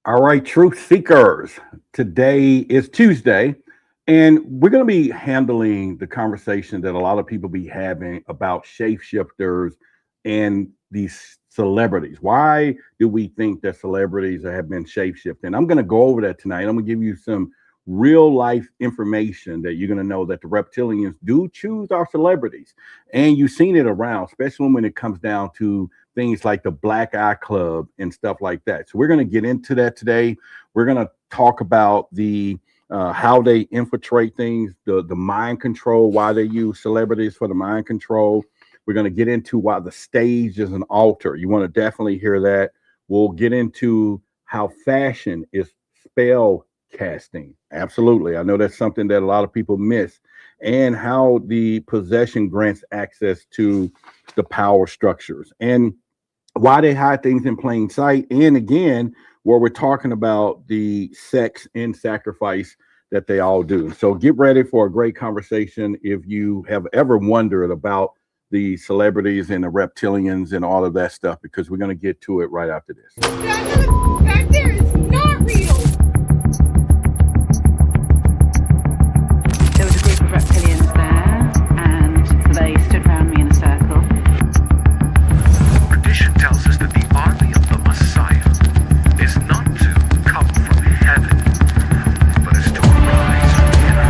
All right, truth seekers. Today is Tuesday, and we're going to be handling the conversation that a lot of people be having about shapeshifters and these celebrities. Why do we think that celebrities have been shapeshifting? I'm going to go over that tonight. I'm going to give you some real life information that you're going to know that the reptilians do choose our celebrities. And you've seen it around, especially when it comes down to things like the Black Eye Club and stuff like that. So we're going to get into that today. We're going to talk about the how they infiltrate things, the mind control, why they use celebrities for the mind control. We're going to get into why the stage is an altar. You want to definitely hear that. We'll get into how fashion is spell casting. Absolutely. I know that's something that a lot of people miss. And how the possession grants access to the power structures and why they hide things in plain sight. And again, where we're talking about the sex and sacrifice that they all do. So get ready for a great conversation. If you have ever wondered about the celebrities and the reptilians and all of that stuff, because we're going to get to it right after this. That back there is not real. There was a group of reptilians there, and they stood around me in a circle. Tradition tells us that the army of the Messiah is not to come from heaven, but is to arise from inner.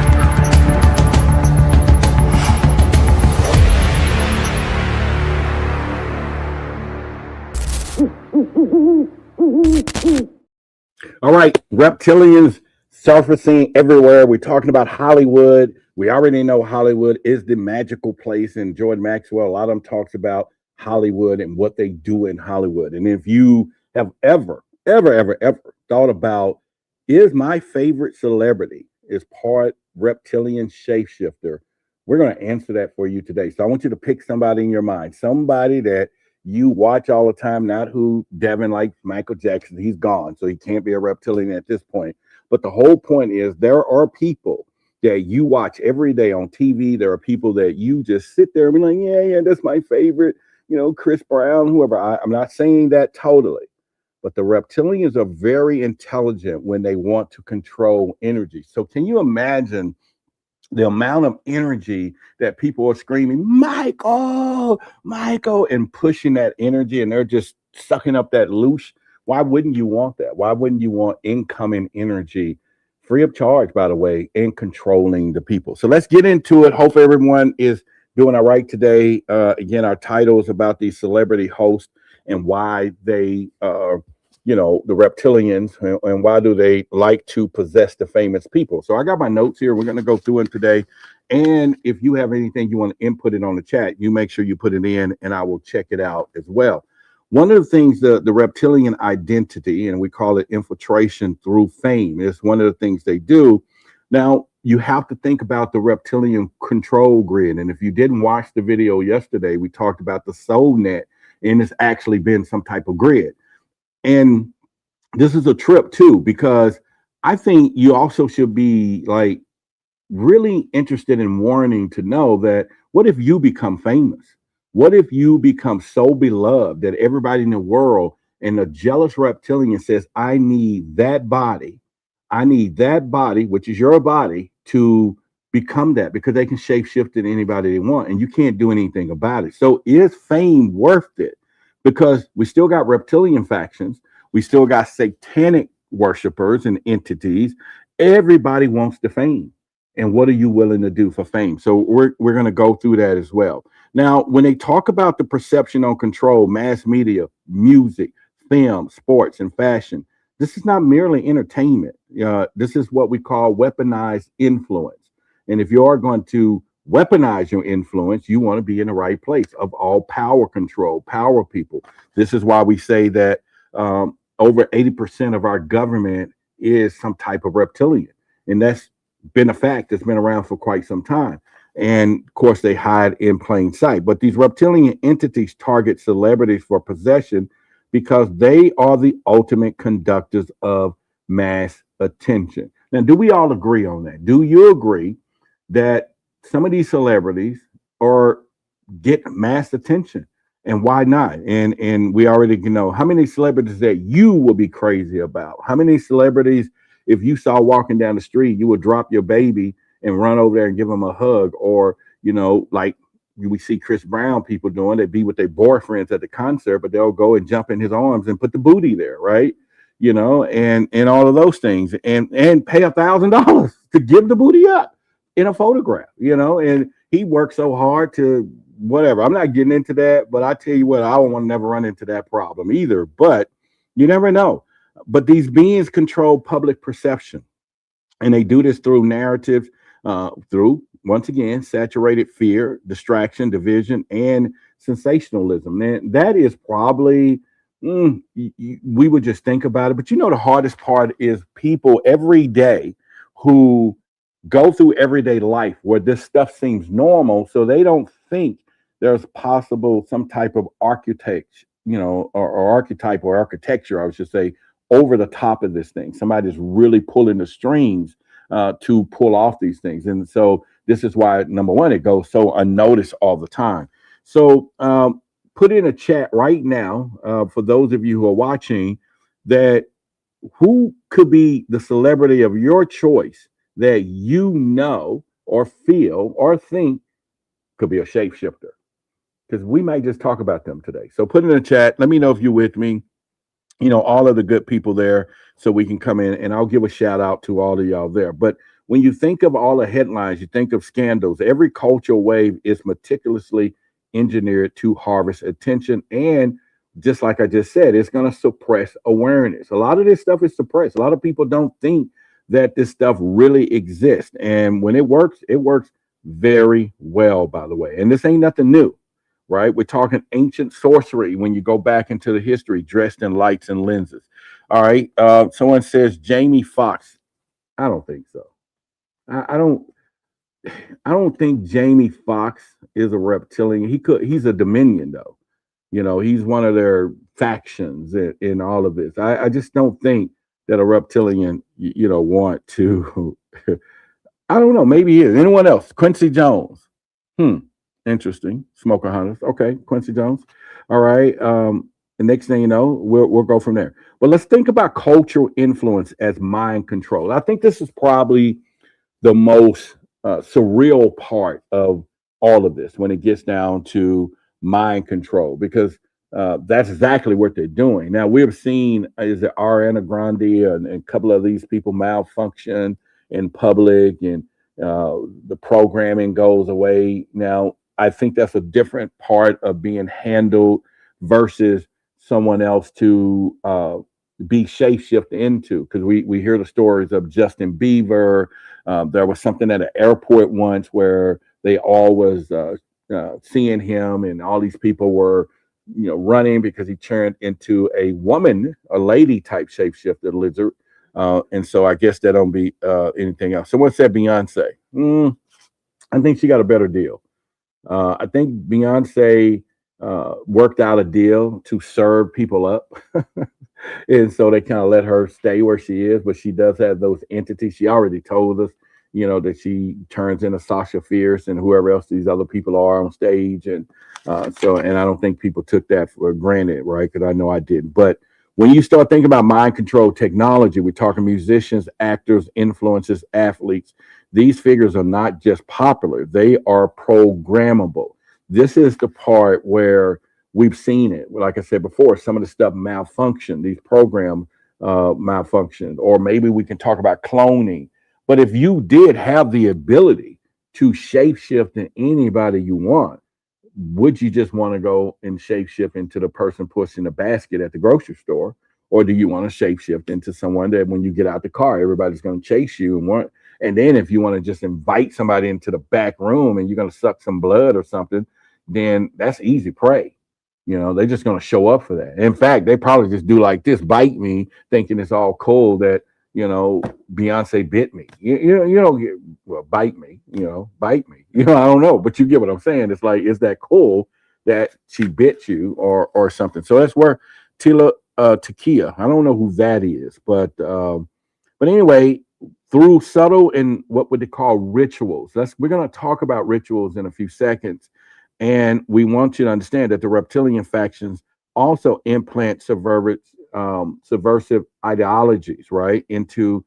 All right, reptilians surfacing everywhere. We're talking about Hollywood. We already know Hollywood is the magical place, and Jordan Maxwell, a lot of them talks about Hollywood and what they do in Hollywood. And if you have ever thought about, is my favorite celebrity is part reptilian shapeshifter, we're going to answer that for you today. So I want you to pick somebody in your mind, somebody that you watch all the time, not who Devin likes Michael Jackson. He's gone, so he can't be a reptilian at this point. But the whole point is there are people that you watch every day on TV. There are people that you just sit there and be like, yeah, that's my favorite. You know, Chris Brown, whoever. I'm not saying that totally, but the reptilians are very intelligent when they want to control energy. So can you imagine the amount of energy that people are screaming, Michael, and pushing that energy, and they're just sucking up that loosh? Why wouldn't you want that? Why wouldn't you want incoming energy free of charge, by the way, and controlling the people? So let's get into it. Hope everyone is doing all right today. Again, our title is about the celebrity host and why they the reptilians, and why do they like to possess the famous people. So I got my notes here. We're going to go through them today. And if you have anything you want to input it on the chat, you make sure you put it in and I will check it out as well. One of the things, the reptilian identity, and we call it infiltration through fame, is one of the things they do. Now, you have to think about the reptilian control grid. And if you didn't watch the video yesterday, we talked about the soul net, and it's actually been some type of grid. And this is a trip too, because I think you also should be like really interested in wanting to know that what if you become famous? What if you become so beloved that everybody in the world and the jealous reptilian says, I need that body, which is your body, to become that, because they can shapeshift in anybody they want and you can't do anything about it. So is fame worth it? Because we still got reptilian factions. We still got satanic worshipers and entities. Everybody wants the fame. And what are you willing to do for fame? So we're going to go through that as well. Now, when they talk about the perception on control, mass media, music, film, sports, and fashion, this is not merely entertainment. This is what we call weaponized influence. And if you are going to weaponize your influence, you want to be in the right place of all power control, power people. This is why we say that over 80% of our government is some type of reptilian. And that's been a fact that's been around for quite some time. And of course, they hide in plain sight. But these reptilian entities target celebrities for possession because they are the ultimate conductors of mass attention. Now, do we all agree on that? Do you agree that some of these celebrities are get mass attention? And why not? And we already know how many celebrities that you will be crazy about. How many celebrities, if you saw walking down the street, you would drop your baby and run over there and give them a hug, or like we see Chris Brown people doing. They be with their boyfriends at the concert, but they'll go and jump in his arms and put the booty there, right? And all of those things, and pay $1,000 to give the booty up in a photograph, and he worked so hard to whatever. I'm not getting into that, but I tell you what, I don't want to never run into that problem either. But you never know. But these beings control public perception, and they do this through narratives, through once again saturated fear, distraction, division, and sensationalism. And that is probably we would just think about it. But the hardest part is people every day who go through everyday life where this stuff seems normal, so they don't think there's possible some type of architect, or archetype or architecture, I should say, over the top of this thing. Somebody's really pulling the strings to pull off these things. And so this is why, number one, it goes so unnoticed all the time. So put in a chat right now, for those of you who are watching, that who could be the celebrity of your choice that or feel or think could be a shapeshifter, because we might just talk about them today. So put in the chat. Let me know if you're with me. All of the good people there, so we can come in and I'll give a shout out to all of y'all there. But when you think of all the headlines, you think of scandals. Every cultural wave is meticulously engineered to harvest attention. And just like I just said, it's going to suppress awareness. A lot of this stuff is suppressed. A lot of people don't think that this stuff really exists. And when it works very well, by the way. And this ain't nothing new, right? We're talking ancient sorcery when you go back into the history, dressed in lights and lenses. All right. Someone says Jamie Foxx. I don't think so. I don't think Jamie Foxx is a reptilian. He's a Dominion though. He's one of their factions in all of this. I just don't think that a reptilian, want to. I don't know. Maybe he is. Anyone else? Quincy Jones. Interesting. Smoker Hunters. Okay, Quincy Jones. All right. The next thing you know, we'll go from there. But let's think about cultural influence as mind control. I think this is probably the most surreal part of all of this when it gets down to mind control, because that's exactly what they're doing. Now, we've seen is it Ariana Grande and a couple of these people malfunction in public, and the programming goes away. Now, I think that's a different part of being handled versus someone else to be shapeshifted into, because we hear the stories of Justin Bieber. There was something at an airport once where they all was seeing him, and all these people were running because he turned into a woman, a lady type shapeshifted lizard. And so I guess that don't be anything else. Someone said Beyonce. I think she got a better deal. I think Beyonce worked out a deal to serve people up. And so they kind of let her stay where she is, but she does have those entities. She already told us, that she turns into Sasha Fierce and whoever else these other people are on stage. And and I don't think people took that for granted, right? Because I know I didn't. But when you start thinking about mind control technology, we're talking musicians, actors, influencers, athletes. These figures are not just popular, they are programmable. This is the part where we've seen it. Like I said before, some of the stuff malfunction, these program malfunctions, or maybe we can talk about cloning. But if you did have the ability to shapeshift in anybody you want, would you just want to go and shapeshift into the person pushing the basket at the grocery store? Or do you want to shapeshift into someone that when you get out the car, everybody's going to chase you and then if you want to just invite somebody into the back room and you're going to suck some blood or something, then that's easy prey. They're just going to show up for that. In fact, they probably just do like this, bite me, thinking it's all cool that, Beyonce bit me. You don't get, well, bite me, bite me. I don't know, but you get what I'm saying. It's like, is that cool that she bit you or something? So that's where Takia, I don't know who that is, but anyway, through subtle and what would they call rituals. We're going to talk about rituals in a few seconds. And we want you to understand that the reptilian factions also implant subversive ideologies, right, into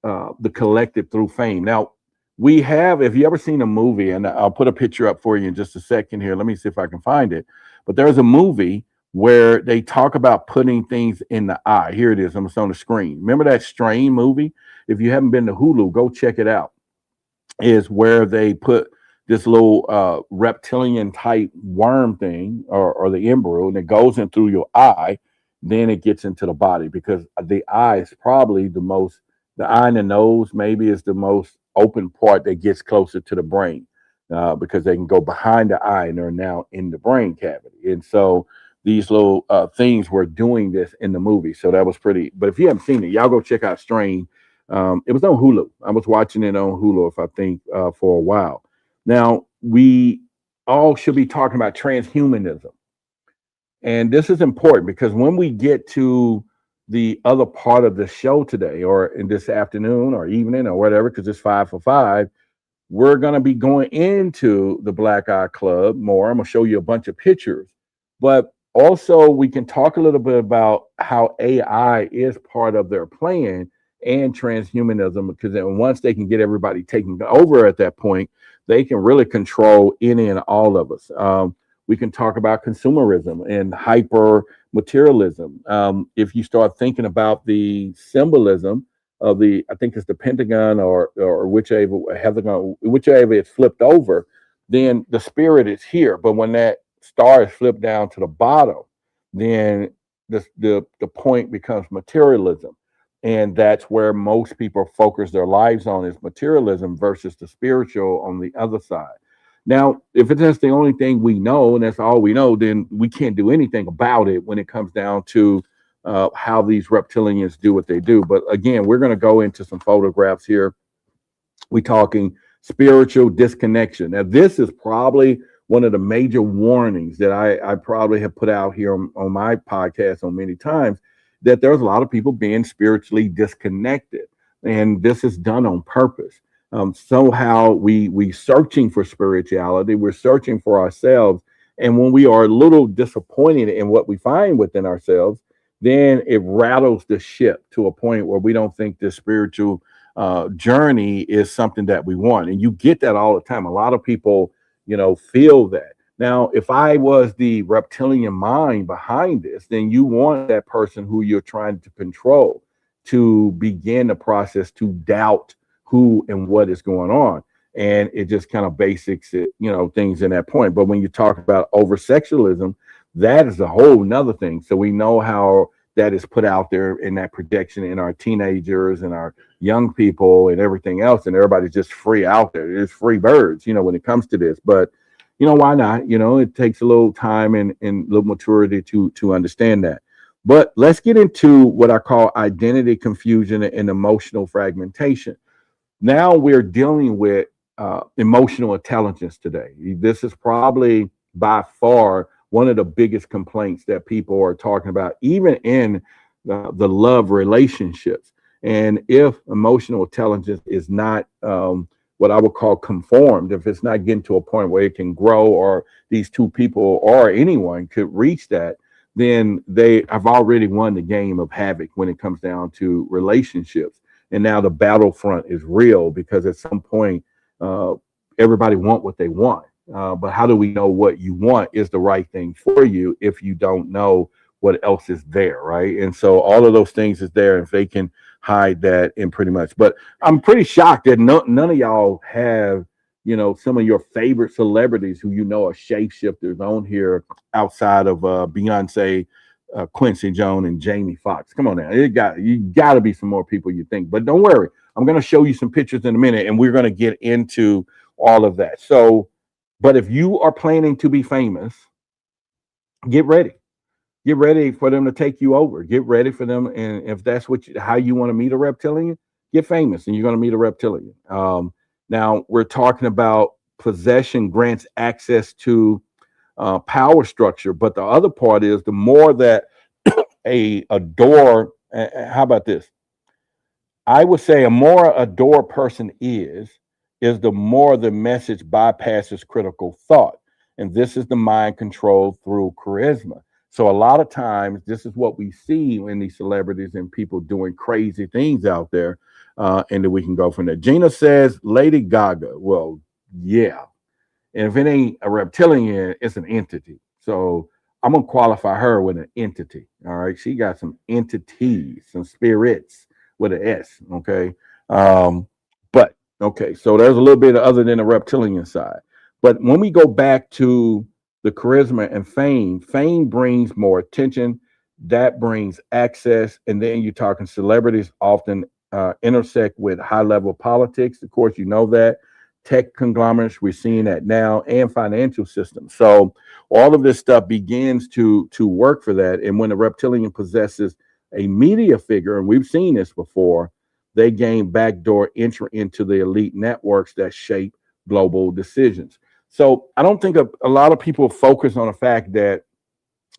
the collective through fame. Now, we have, if you ever seen a movie, and I'll put a picture up for you in just a second here. Let me see if I can find it. But there's a movie where they talk about putting things in the eye. Here it is. It's on the screen. Remember that Strain movie? If you haven't been to Hulu, go check it out. Is where they put this little reptilian type worm thing or the embryo, and it goes in through your eye. Then it gets into the body because the eye is probably the eye and the nose maybe is the most open part that gets closer to the brain, because they can go behind the eye and they're now in the brain cavity. And so these little things were doing this in the movie. So that was pretty. But if you haven't seen it, y'all go check out Strain. It was on Hulu. I was watching it on Hulu, if I think, for a while. Now, we all should be talking about transhumanism. And this is important because when we get to the other part of the show today, or in this afternoon or evening or whatever, because it's 5 for 5, we're going to be going into the Black Eye Club more. I'm going to show you a bunch of pictures, but also we can talk a little bit about how AI is part of their plan and transhumanism, because then once they can get everybody taken over at that point, they can really control any and all of us. We can talk about consumerism and hyper materialism. If you start thinking about the symbolism of the, I think it's the Pentagon or whichever it's flipped over, then the spirit is here. But when that star is flipped down to the bottom, then the point becomes materialism. And that's where most people focus their lives on, is materialism versus the spiritual on the other side. Now, if it's just the only thing we know and that's all we know, then we can't do anything about it when it comes down to how these reptilians do what they do. But again, we're going to go into some photographs here. We're talking spiritual disconnection. Now, this is probably one of the major warnings that I probably have put out here on my podcast on many times, that there's a lot of people being spiritually disconnected, and this is done on purpose. Somehow we searching for spirituality, we're searching for ourselves, and when we are a little disappointed in what we find within ourselves, then it rattles the ship to a point where we don't think this spiritual journey is something that we want. And you get that all the time. A lot of people, feel that. Now, if I was the reptilian mind behind this, then you want that person who you're trying to control to begin the process to doubt who and what is going on. And it just kind of basics it, things in that point. But when you talk about over sexualism, that is a whole nother thing. So we know how that is put out there in that projection in our teenagers and our young people and everything else. And everybody's just free out there. It's free birds, when it comes to this. But why not? It takes a little time and little maturity to understand that. But let's get into what I call identity confusion and emotional fragmentation. Now we're dealing with emotional intelligence today. This is probably by far one of the biggest complaints that people are talking about, even in the love relationships. And if emotional intelligence is not what I would call conformed, if it's not getting to a point where it can grow, or these two people or anyone could reach that, then they have already won the game of havoc when it comes down to relationships. And now the battlefront is real, because at some point, everybody want what they want. But how do we know what you want is the right thing for you if you don't know what else is there, right? And so all of those things is there, if they can hide that in pretty much. But I'm pretty shocked that none of y'all have, some of your favorite celebrities who are shapeshifters on here outside of Beyonce, Quincy Jones, and Jamie Foxx. Come on now, you got to be some more people you think. But don't worry, I'm going to show you some pictures in a minute, and we're going to get into all of that. So, but if you are planning to be famous, get ready. Get ready for them to take you over. Get ready for them, and if that's how you want to meet a reptilian, get famous, and you're going to meet a reptilian. Now we're talking about possession grants access to power structure, but the other part is the more that a door. How about this? I would say a more a door person is the more the message bypasses critical thought. And this is the mind control through charisma. So a lot of times, this is what we see in these celebrities and people doing crazy things out there. And then we can go from there. Gina says, Lady Gaga. Well, yeah. And if it ain't a reptilian, it's an entity. So I'm gonna qualify her with an entity. All right. She got some entities, some spirits with an S. Okay. But okay, so there's a little bit other than the reptilian side. But when we go back to the charisma and fame, fame brings more attention, that brings access, and then you're talking celebrities often intersect with high level politics. Of course, you know that tech conglomerates, we're seeing that now, and financial systems. So all of this stuff begins to work for that. And when a reptilian possesses a media figure, and we've seen this before, they gain backdoor entry into the elite networks that shape global decisions. So I don't think a lot of people focus on the fact that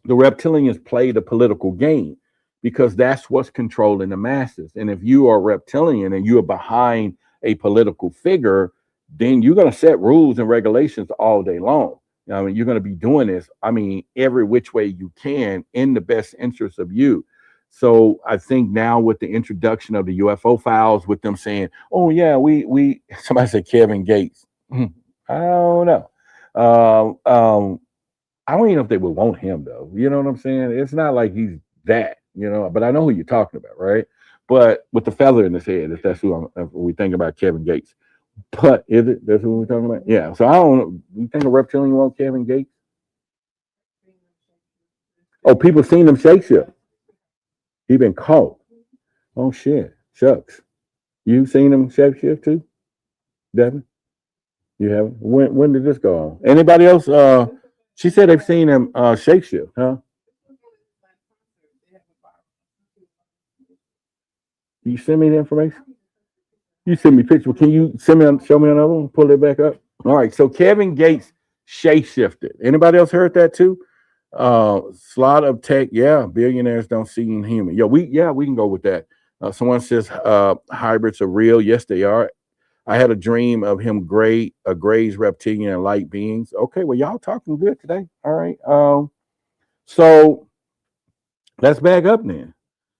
the reptilians play the political game, because that's what's controlling the masses. And if you are a reptilian and you're behind a political figure, then you're going to set rules and regulations all day long. I mean, you're going to be doing this, I mean, every which way you can in the best interest of you. So I think now with the introduction of the UFO files, with them saying, "Oh yeah, we," somebody said Kevin Gates. I don't know. I don't even know if they would want him though. You know what I'm saying? It's not like he's that, But I know who you're talking about, right? But with the feather in his head, if that's if we think about Kevin Gates. But is it? That's what we're talking about? Yeah. So I don't know. You think a reptilian want Kevin Gates? Oh, people seen him shapeshift. He been caught. Oh shit. Shucks. You seen him shapeshift too, Devin? You haven't? When did this go on? Anybody else? She said they've seen him shapeshift, huh? You send me the information? You send me pictures. Can you show me another one? Pull it back up. All right. So Kevin Gates shapeshifted. Anybody else heard that too? Slot of tech. Yeah, billionaires don't see in human. We can go with that. Someone says hybrids are real. Yes, they are. I had a dream of him Gray's reptilian and light beings. Okay, well, y'all talking good today. All right. So let's back up then.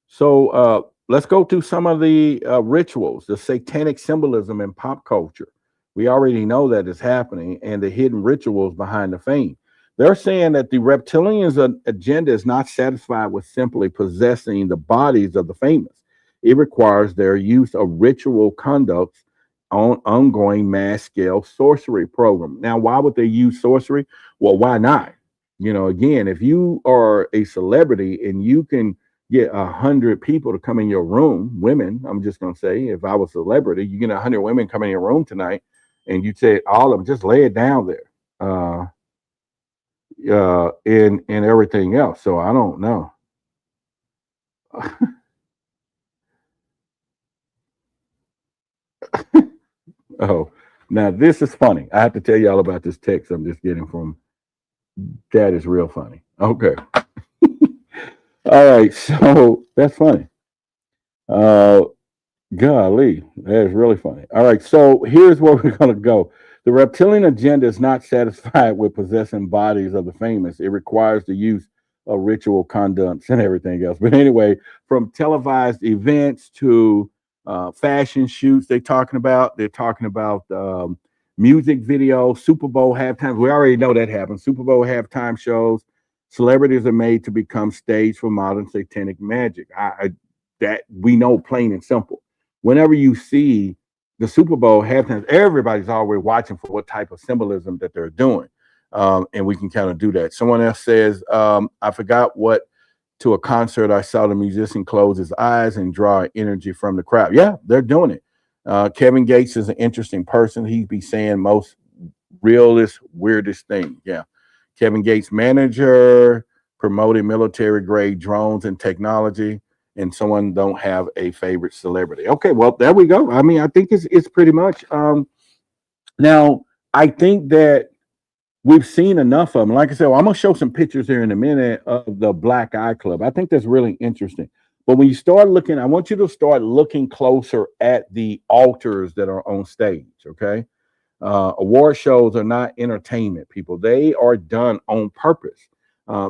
So let's go through some of the rituals, the satanic symbolism in pop culture. We already know that it's happening, and the hidden rituals behind the fame. They're saying that the reptilians' agenda is not satisfied with simply possessing the bodies of the famous. It requires their use of ritual conducts on ongoing mass scale sorcery program. Now, why would they use sorcery? Well, why not? Again, if you are a celebrity and you can get 100 people to come in your room, women, I'm just going to say, if I was a celebrity, you get 100 women come in your room tonight and you say, all of them, just lay it down there. And everything else. So I don't know. Oh, now this is funny. I have to tell y'all about this text I'm just getting from Dad. Is real funny. Okay. All right. So that's funny. Golly, that is really funny. All right. So here's where we're going to go. The reptilian agenda is not satisfied with possessing bodies of the famous. It requires the use of ritual conducts and everything else. But anyway, from televised events to fashion shoots, they're talking about music videos, Super Bowl halftime. We already know that happens. Super Bowl halftime shows. Celebrities are made to become stage for modern satanic magic. That we know, plain and simple. Whenever you see the Super Bowl halftime, everybody's always watching for what type of symbolism that they're doing. And we can kind of do that. Someone else says, I forgot what to a concert. I saw the musician close his eyes and draw energy from the crowd. Yeah, they're doing it. Kevin Gates is an interesting person. He'd be saying most realest, weirdest thing. Yeah. Kevin Gates manager, promoting military grade drones and technology. And someone don't have a favorite celebrity. Okay, well, there we go. I mean, I think it's pretty much. Now, I think that we've seen enough of them. Like I said, I'm going to show some pictures here in a minute of the Black Eye Club. I think that's really interesting. But when you start looking, I want you to start looking closer at the altars that are on stage, okay? Award shows are not entertainment, people. They are done on purpose.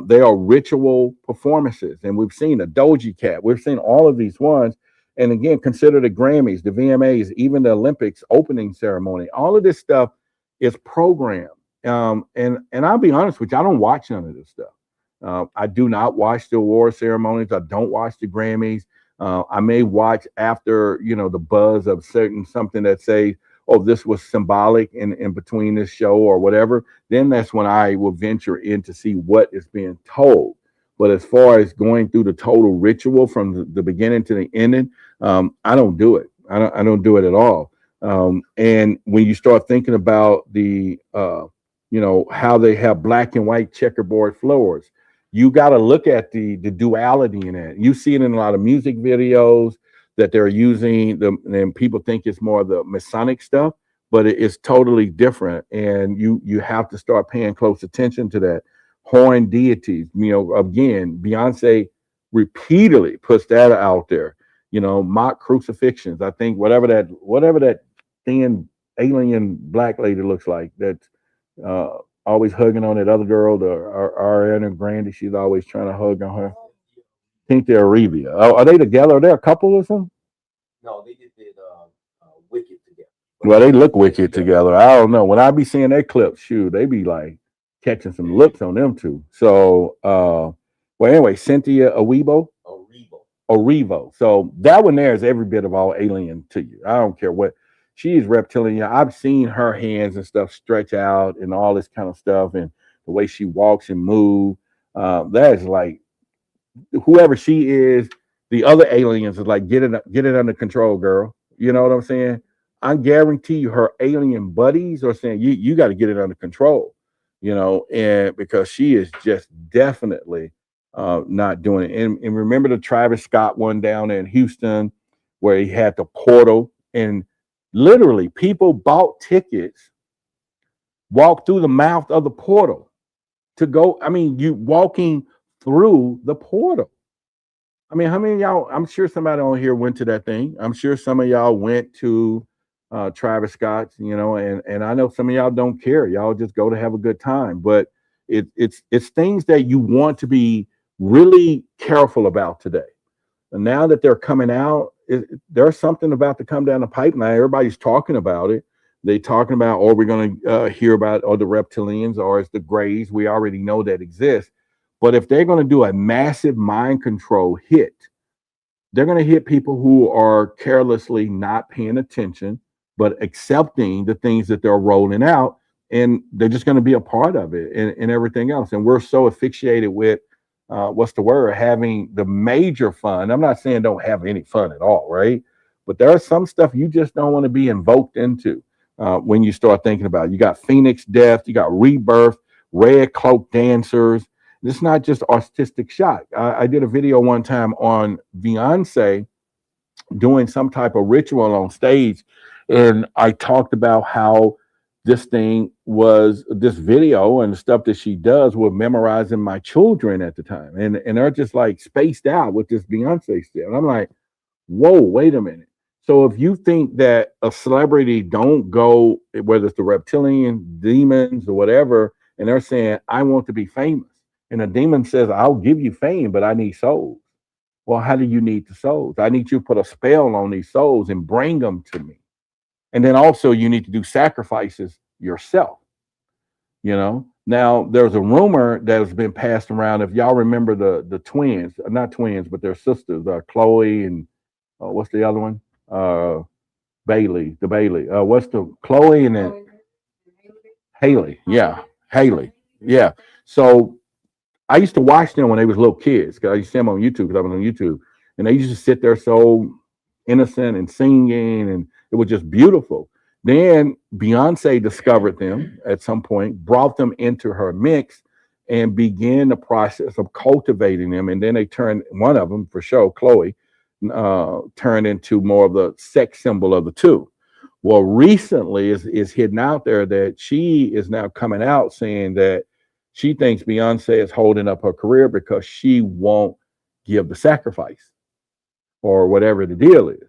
They are ritual performances, and we've seen the Doji Cat. We've seen all of these ones. And again, consider the Grammys, the VMAs, even the Olympics opening ceremony. All of this stuff is programmed. And I'll be honest with you, I don't watch none of this stuff. I do not watch the award ceremonies. I don't watch the Grammys. I may watch after, the buzz of certain something that say, oh, this was symbolic in between this show or whatever. Then that's when I will venture in to see what is being told. But as far as going through the total ritual from the beginning to the ending, I don't do it. I don't do it at all. And when you start thinking about the, how they have black and white checkerboard floors, you got to look at the duality in that. You see it in a lot of music videos that they're using, and people think it's more of the Masonic stuff, but it's totally different. And you have to start paying close attention to that. Horn deities, again, Beyonce repeatedly puts that out there. Mock crucifixions. I think whatever that thin alien black lady looks like, that's always hugging on that other girl, the Ariana Grande. She's always trying to hug on her. I think they're Arabia. Are they together? Are they a couple or something? No, they just did Wicked together. Well, they look wicked together. I don't know. When I be seeing their clips, shoot, they be like catching some looks on them two. So, well, anyway, Cynthia Erivo. So that one there is every bit of all alien to you. I don't care what. She is reptilian. I've seen her hands and stuff stretch out and all this kind of stuff, and the way she walks and moves. That is like whoever she is. The other aliens is like get it under control, girl. You know what I'm saying? I guarantee you, her alien buddies are saying you got to get it under control. And because she is just definitely not doing it. And remember the Travis Scott one down there in Houston, where he had the portal, and literally people bought tickets, walked through the mouth of the portal to go. I mean, you walking through the portal. I mean, how many of y'all? I'm sure somebody on here went to that thing. I'm sure some of y'all went to Travis Scott's, and I know some of y'all don't care. Y'all just go to have a good time. But it's things that you want to be really careful about today. And now that they're coming out, there's something about to come down the pipeline. Everybody's talking about it. They talking about, or we're going to hear about, or the reptilians, or it's the grays. We already know that exists. But if they're going to do a massive mind control hit, they're going to hit people who are carelessly not paying attention, but accepting the things that they're rolling out, and they're just going to be a part of it and everything else. And we're so asphyxiated with having the major fun. I'm not saying don't have any fun at all, right? But there's some stuff you just don't want to be invoked into when you start thinking about it. You got Phoenix Death, you got Rebirth, Red Cloak Dancers. It's not just artistic shock. I did a video one time on Beyonce doing some type of ritual on stage, and I talked about how this video and the stuff that she does were memorizing my children at the time. And they're just like spaced out with this Beyonce stuff. And I'm like, whoa, wait a minute. So if you think that a celebrity don't go, whether it's the reptilian demons or whatever, and they're saying, I want to be famous. And a demon says, I'll give you fame, but I need souls. Well, how do you need the souls? I need you to put a spell on these souls and bring them to me. And then also you need to do sacrifices yourself. Now there's a rumor that has been passed around. If y'all remember the twins, not twins, but their sisters, Chloe and what's the other one? Bailey. What's the Chloe and then Haley? Yeah, Haley. Yeah. So I used to watch them when they was little kids, because I used to see them on YouTube, because I was on YouTube, and they used to sit there so innocent and singing, and it was just beautiful. Then Beyonce discovered them at some point, brought them into her mix, and began the process of cultivating them. And then they turned, one of them for sure, Chloe, turned into more of the sex symbol of the two. Well, recently is hidden out there that she is now coming out saying that she thinks Beyonce is holding up her career because she won't give the sacrifice or whatever the deal is.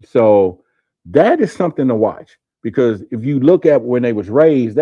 So that is something to watch. Because if you look at when they was raised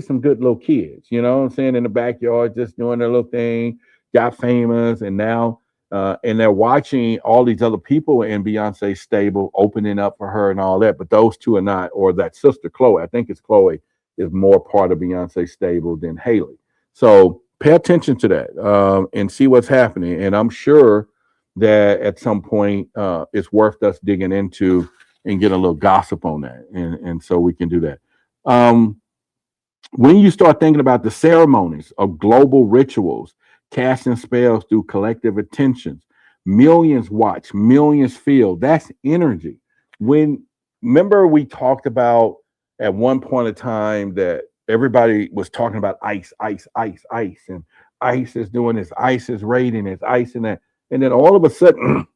some good little kids, you know what I'm saying, in the backyard, just doing their little thing, got famous, and now and they're watching all these other people in Beyonce's stable opening up for her and all that. But those two are not, or that sister Chloe, I think it's Chloe, is more part of Beyonce's stable than Haley. So pay attention to that and see what's happening. And I'm sure that at some point it's worth us digging into and get a little gossip on that. And so we can do that. When you start thinking about the ceremonies of global rituals, casting spells through collective attentions, millions watch, millions feel, that's energy. When remember we talked about at one point in time that everybody was talking about ice, and ice is doing this, ice is raiding this, ice and that. And then all of a sudden,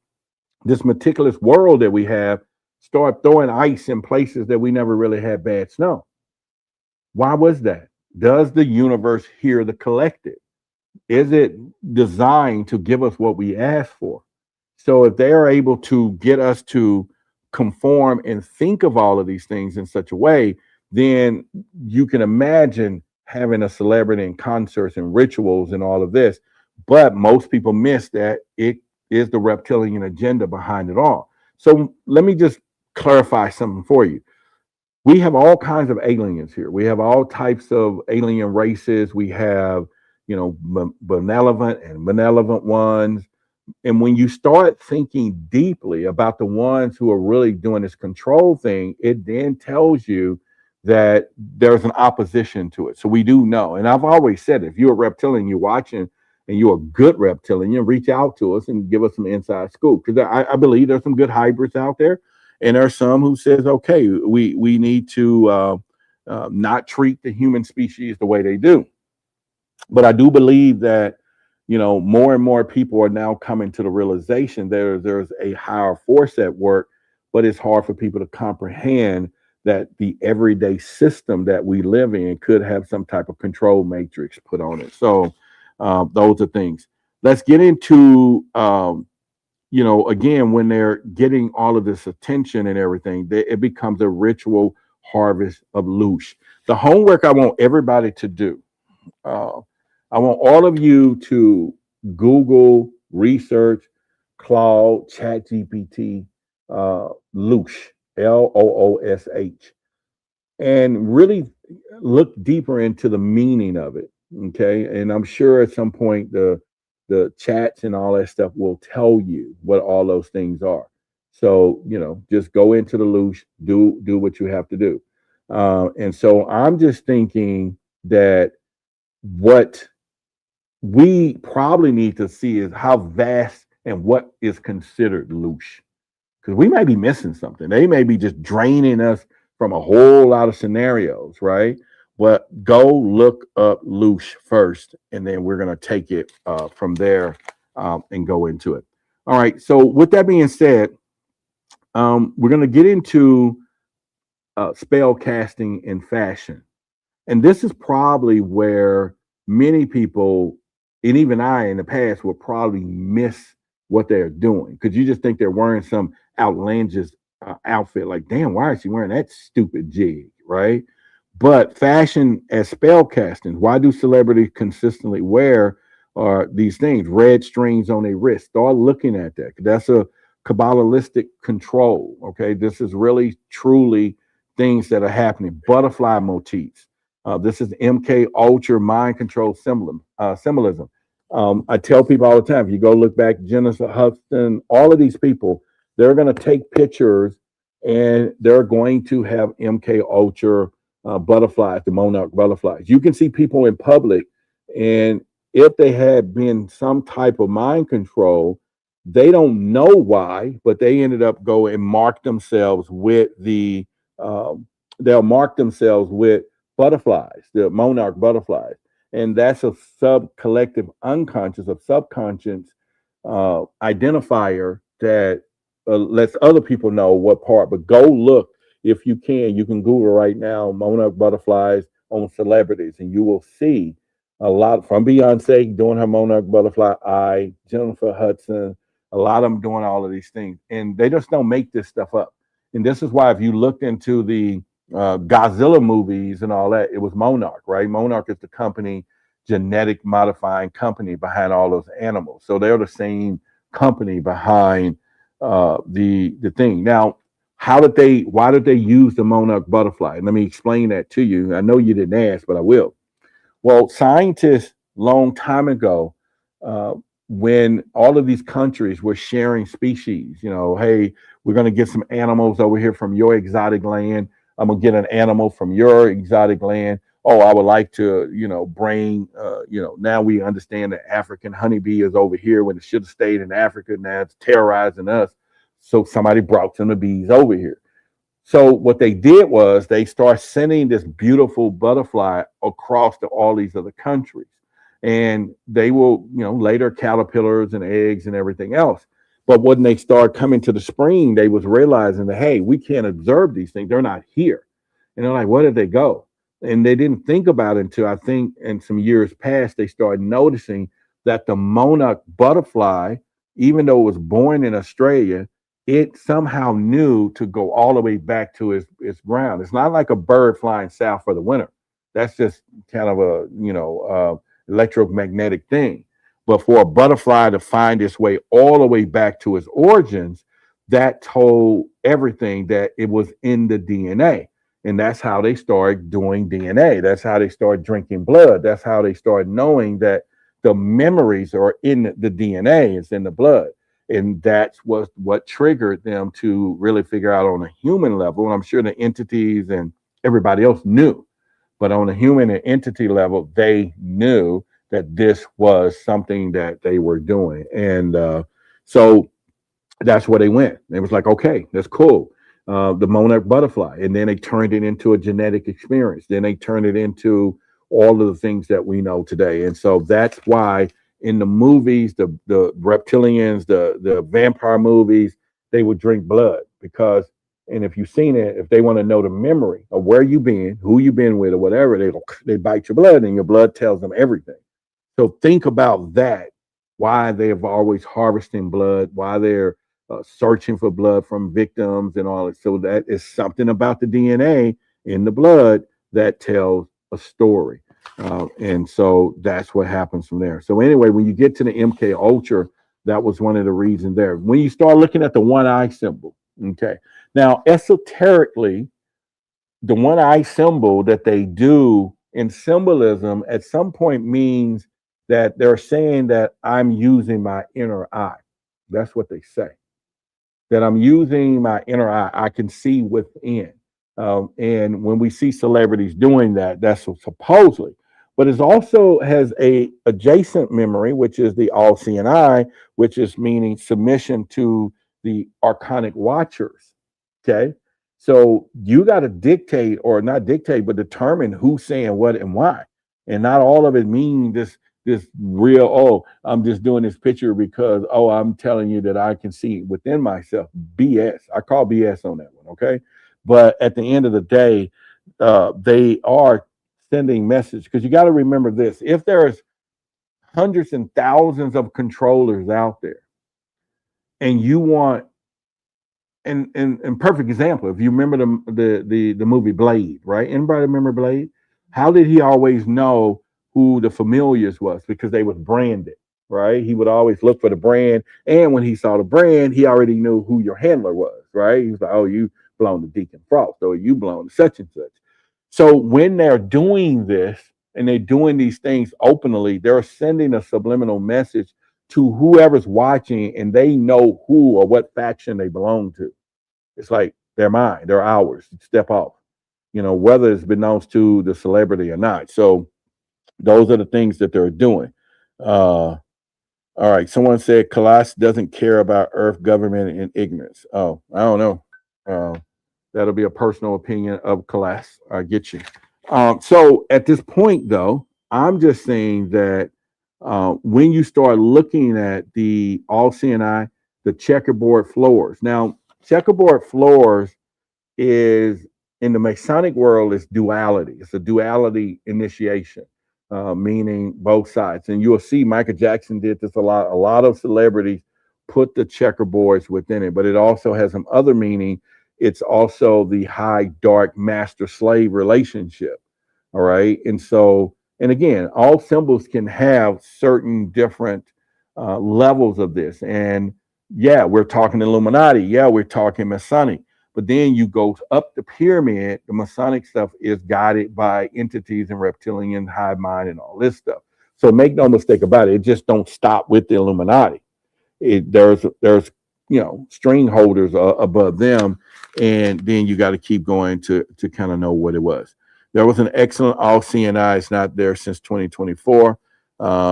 this meticulous world that we have start throwing ice in places that we never really had bad snow. Why was that? Does the universe hear the collective? Is it designed to give us what we ask for? So if they are able to get us to conform and think of all of these things in such a way, then you can imagine having a celebrity and concerts and rituals and all of this. But most people miss that it is the reptilian agenda behind it all. So let me just clarify something for you. We have all kinds of aliens here. We have all types of alien races. We have, you know, benevolent and malevolent ones. And when you start thinking deeply about the ones who are really doing this control thing, it then tells you that there's an opposition to it. So we do know. And I've always said, if you're a reptilian, you're watching, and you're a good reptilian, reach out to us and give us some inside scoop. Because I believe there's some good hybrids out there. And there's some who says, okay, we need to not treat the human species the way they do. But I do believe that, you know, more and more people are now coming to the realization there's a higher force at work, but it's hard for people to comprehend that the everyday system that we live in could have some type of control matrix put on it. So those are things. Let's get into, you know, again, when they're getting all of this attention and everything, it becomes a ritual harvest of loosh. The homework I want everybody to do, I want all of you to Google, research, Claude, ChatGPT, loosh, LOOSH, and really look deeper into the meaning of it. Okay. And I'm sure at some point the chats and all that stuff will tell you what all those things are. So, you know, just go into the loosh, do what you have to do. And so I'm just thinking that what we probably need to see is how vast and what is considered loosh. Because we may be missing something. They may be just draining us from a whole lot of scenarios, right? But go look up loosh first, and then we're going to take it from there and go into it. All right. So with that being said, we're going to get into spell casting in fashion. And this is probably where many people, and even I in the past, will probably miss what they're doing. Because you just think they're wearing some outlandish outfit. Like, damn, why is she wearing that stupid jig, right? But fashion as spell casting, why do celebrities consistently wear these things? Red strings on their wrist. Start looking at that. That's a Kabbalistic control. Okay, this is really truly things that are happening. Butterfly motifs. This is MK Ultra mind control symbolism. I tell people all the time, if you go look back, Jennifer Hudson, all of these people, they're going to take pictures and they're going to have MK Ultra butterflies, the monarch butterflies. You can see people in public, and if they had been some type of mind control, they don't know why, but they ended up go and mark themselves with they'll mark themselves with butterflies, the monarch butterflies. And that's a sub-collective unconscious, a subconscious identifier that lets other people know what part. But go look, if you can. You can Google right now monarch butterflies on celebrities, and you will see a lot from Beyonce doing her monarch butterfly eye, Jennifer Hudson, a lot of them doing all of these things. And they just don't make this stuff up. And this is why if you looked into the Godzilla movies and all that, it was Monarch, right? Monarch is the company, genetic modifying company behind all those animals. So they're the same company behind the thing. Now, why did they use the monarch butterfly? Let me explain that to you. I know you didn't ask, but I will. Well, scientists long time ago, uh, when all of these countries were sharing species, hey, we're going to get some animals over here from your exotic land. I'm going to get an animal from your exotic land. Oh, I would like to, bring, now we understand that African honeybee is over here when it should have stayed in Africa. Now it's terrorizing us. So somebody brought some of the bees over here. So what they did was they start sending this beautiful butterfly across to all these other countries. And they will, later caterpillars and eggs and everything else. But when they start coming to the spring, they was realizing that, hey, we can't observe these things. They're not here. And they're like, where did they go? And they didn't think about it until I think in some years past, they started noticing that the monarch butterfly, even though it was born in Australia, it somehow knew to go all the way back to its ground. It's not like a bird flying south for the winter. That's just kind of a, electromagnetic thing. But for a butterfly to find its way all the way back to its origins, that told everything that it was in the DNA. And that's how they started doing DNA. That's how they started drinking blood. That's how they started knowing that the memories are in the DNA, it's in the blood. And that's what triggered them to really figure out on a human level. And I'm sure the entities and everybody else knew, but on a human and entity level, they knew that this was something that they were doing. And so that's where they went. It was like, okay, that's cool. The monarch butterfly. And then they turned it into a genetic experience. Then they turned it into all of the things that we know today. And so that's why in the movies, the reptilians, the vampire movies, they would drink blood because, and if you've seen it, if they want to know the memory of where you've been, who you've been with, or whatever, they bite your blood, and your blood tells them everything. So think about that. Why they have always harvesting blood, why they're searching for blood from victims and all that. So that is something about the DNA in the blood that tells a story. And so that's what happens from there. So anyway, when you get to the MK Ultra, that was one of the reasons there. When you start looking at the one eye symbol, okay. Now, esoterically, the one eye symbol that they do in symbolism at some point means that they're saying that I'm using my inner eye. That's what they say. That I'm using my inner eye. I can see within. And when we see celebrities doing that, that's supposedly. But it also has a adjacent memory, which is the all-seeing eye, which is meaning submission to the archonic watchers. Okay. So you got to dictate, or not dictate, but determine who's saying what and why. And not all of it means this real, oh, I'm just doing this picture because, oh, I'm telling you that I can see within myself. BS. I call BS on that one. Okay. But at the end of the day, they are sending message, because you got to remember this: if there's hundreds and thousands of controllers out there, and you want, and perfect example, if you remember the movie Blade, right? Anybody remember Blade? How did he always know who the familiars was? Because they was branded, right? He would always look for the brand, and when he saw the brand, he already knew who your handler was, right? He was like, oh, you belong to Deacon Frost, or you belong to such and such. So when they're doing this and they're doing these things openly, they're sending a subliminal message to whoever's watching, and they know who or what faction they belong to. It's like, they're mine, they're ours. Step off, whether it's belongs to the celebrity or not. So those are the things that they're doing. All right. Someone said Colossus doesn't care about Earth government and ignorance. Oh, I don't know. That'll be a personal opinion of Colossus. I get you. So at this point, though, I'm just saying that when you start looking at the all-seeing eye, the checkerboard floors. Now, checkerboard floors is, in the Masonic world, is duality. It's a duality initiation, meaning both sides. And you'll see Michael Jackson did this a lot. A lot of celebrities put the checkerboards within it, but it also has some other meaning it's also the high dark master slave relationship. All right. And so, and again, all symbols can have certain different levels of this. And yeah, we're talking Illuminati. Yeah, we're talking Masonic. But then you go up the pyramid, the Masonic stuff is guided by entities and reptilian hive mind and all this stuff. So make no mistake about it, it just don't stop with the Illuminati. There's string holders above them, and then you got to keep going to kind of know what it was. There was an excellent all CNI. It's not there since 2024.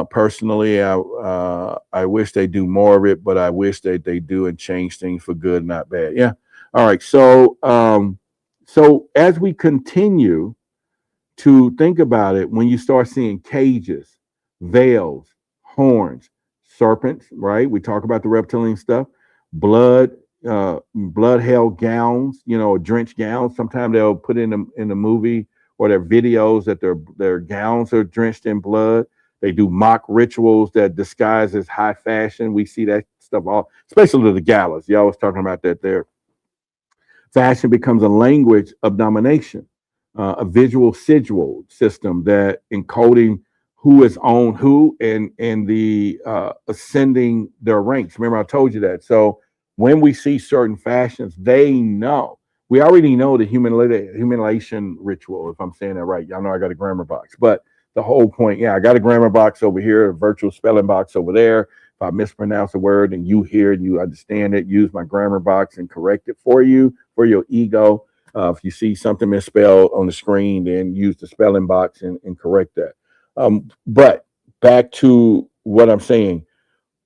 Personally, I wish they do more of it, but I wish that they do and change things for good, not bad. Yeah. All right. So so as we continue to think about it, when you start seeing cages, veils, horns, serpents, right? We talk about the reptilian stuff, blood, blood hell gowns, drenched gowns. Sometimes they'll put in the movie or their videos that their gowns are drenched in blood. They do mock rituals that disguise as high fashion. We see that stuff all, especially the galas. Y'all was talking about that there. Fashion becomes a language of domination, a visual sigil system that encoding who is on who and the ascending their ranks. Remember, I told you that. So when we see certain fashions, they know. We already know the humiliation ritual, if I'm saying that right. Y'all know I got a grammar box. But the whole point, I got a grammar box over here, a virtual spelling box over there. If I mispronounce a word and you hear it, you understand it, use my grammar box and correct it for you, for your ego. If you see something misspelled on the screen, then use the spelling box and correct that. But back to what I'm saying,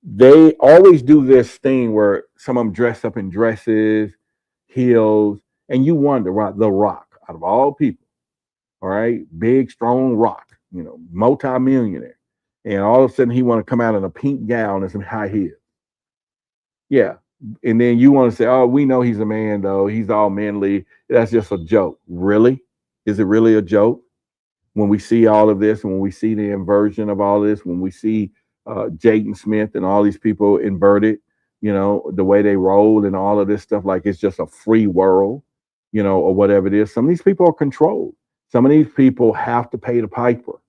they always do this thing where some of them dress up in dresses, heels, and you wonder, right, The Rock, out of all people, all right, big, strong Rock, multi-millionaire, and all of a sudden he want to come out in a pink gown and some high heels. Yeah. And then you want to say, oh, we know he's a man, though. He's all manly. That's just a joke. Really? Is it really a joke? When we see all of this, and when we see the inversion of all this, when we see Jaden Smith and all these people inverted, the way they roll and all of this stuff, like it's just a free world, or whatever it is. Some of these people are controlled. Some of these people have to pay the piper.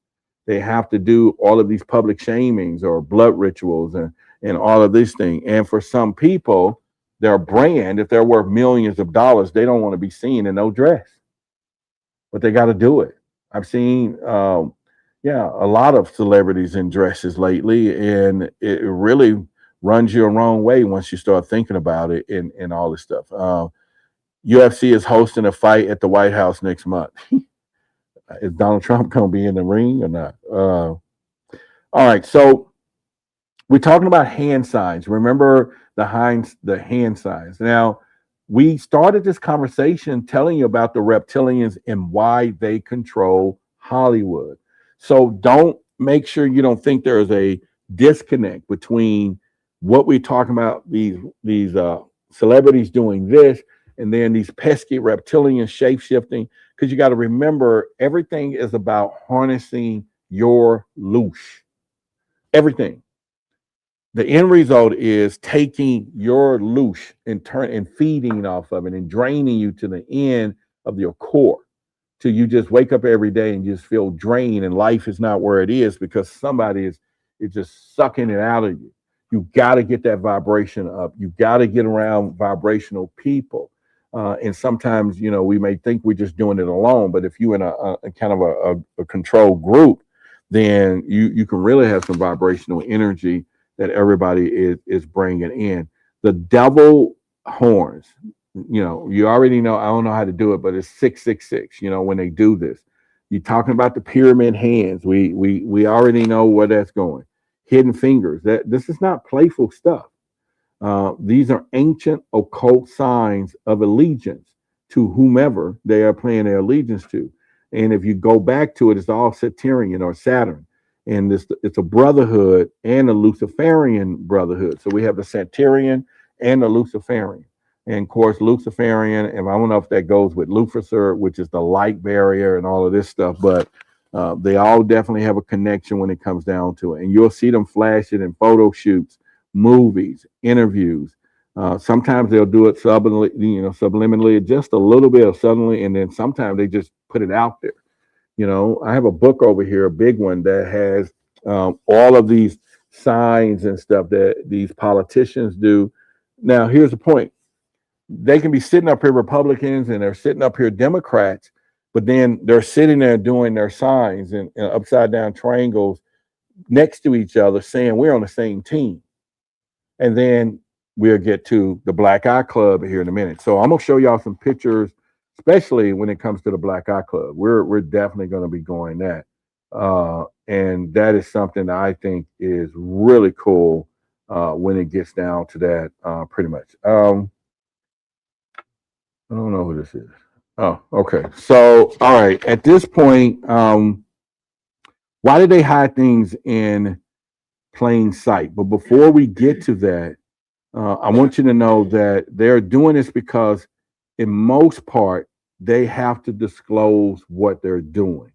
They have to do all of these public shamings or blood rituals and all of these things. And for some people, their brand, if they're worth millions of dollars, they don't want to be seen in no dress. But they got to do it. I've seen, a lot of celebrities in dresses lately, and it really runs you a wrong way once you start thinking about it and all this stuff. UFC is hosting a fight at the White House next month. Is Donald Trump going to be in the ring or not? All right, so we're talking about hand signs. Remember the hand signs. Now, we started this conversation telling you about the reptilians and why they control Hollywood. So don't make sure you don't think there is a disconnect between what we're talking about, these celebrities doing this, and then these pesky reptilian shape-shifting, because you got to remember everything is about harnessing your loosh. Everything. The end result is taking your loosh and feeding off of it and draining you to the end of your core, till you just wake up every day and just feel drained and life is not where it is because somebody is just sucking it out of you. You got to get that vibration up. You got to get around vibrational people. And sometimes, we may think we're just doing it alone, but if you're in a kind of a controlled group, then you can really have some vibrational energy that everybody is bringing in. The devil horns, you already know, I don't know how to do it, but it's 666, when they do this. You're talking about the pyramid hands. We already know where that's going. Hidden fingers. This is not playful stuff. These are ancient occult signs of allegiance to whomever they are paying their allegiance to. And if you go back to it, it's all Saturnian or Saturn. And it's a brotherhood and a Luciferian brotherhood. So we have the Saturnian and the Luciferian. And of course, Luciferian, and I don't know if that goes with Lucifer, which is the light barrier and all of this stuff, but they all definitely have a connection when it comes down to it. And you'll see them flash it in photo shoots, movies, interviews. Sometimes they'll do it subliminally, just a little bit of suddenly, and then sometimes they just put it out there. I have a book over here, a big one that has all of these signs and stuff that these politicians do. Now, here's the point. They can be sitting up here Republicans and they're sitting up here Democrats, but then they're sitting there doing their signs and upside down triangles next to each other saying we're on the same team. And then we'll get to the Black Eye Club here in a minute. So I'm going to show y'all some pictures, especially when it comes to the Black Eye Club. We're definitely going to be going that. And that is something that I think is really cool when it gets down to that, pretty much. I don't know who this is. Oh, okay. So, all right. At this point, why did they hide things in plain sight? But before we get to that, I want you to know that they're doing this because, in most part, they have to disclose what they're doing.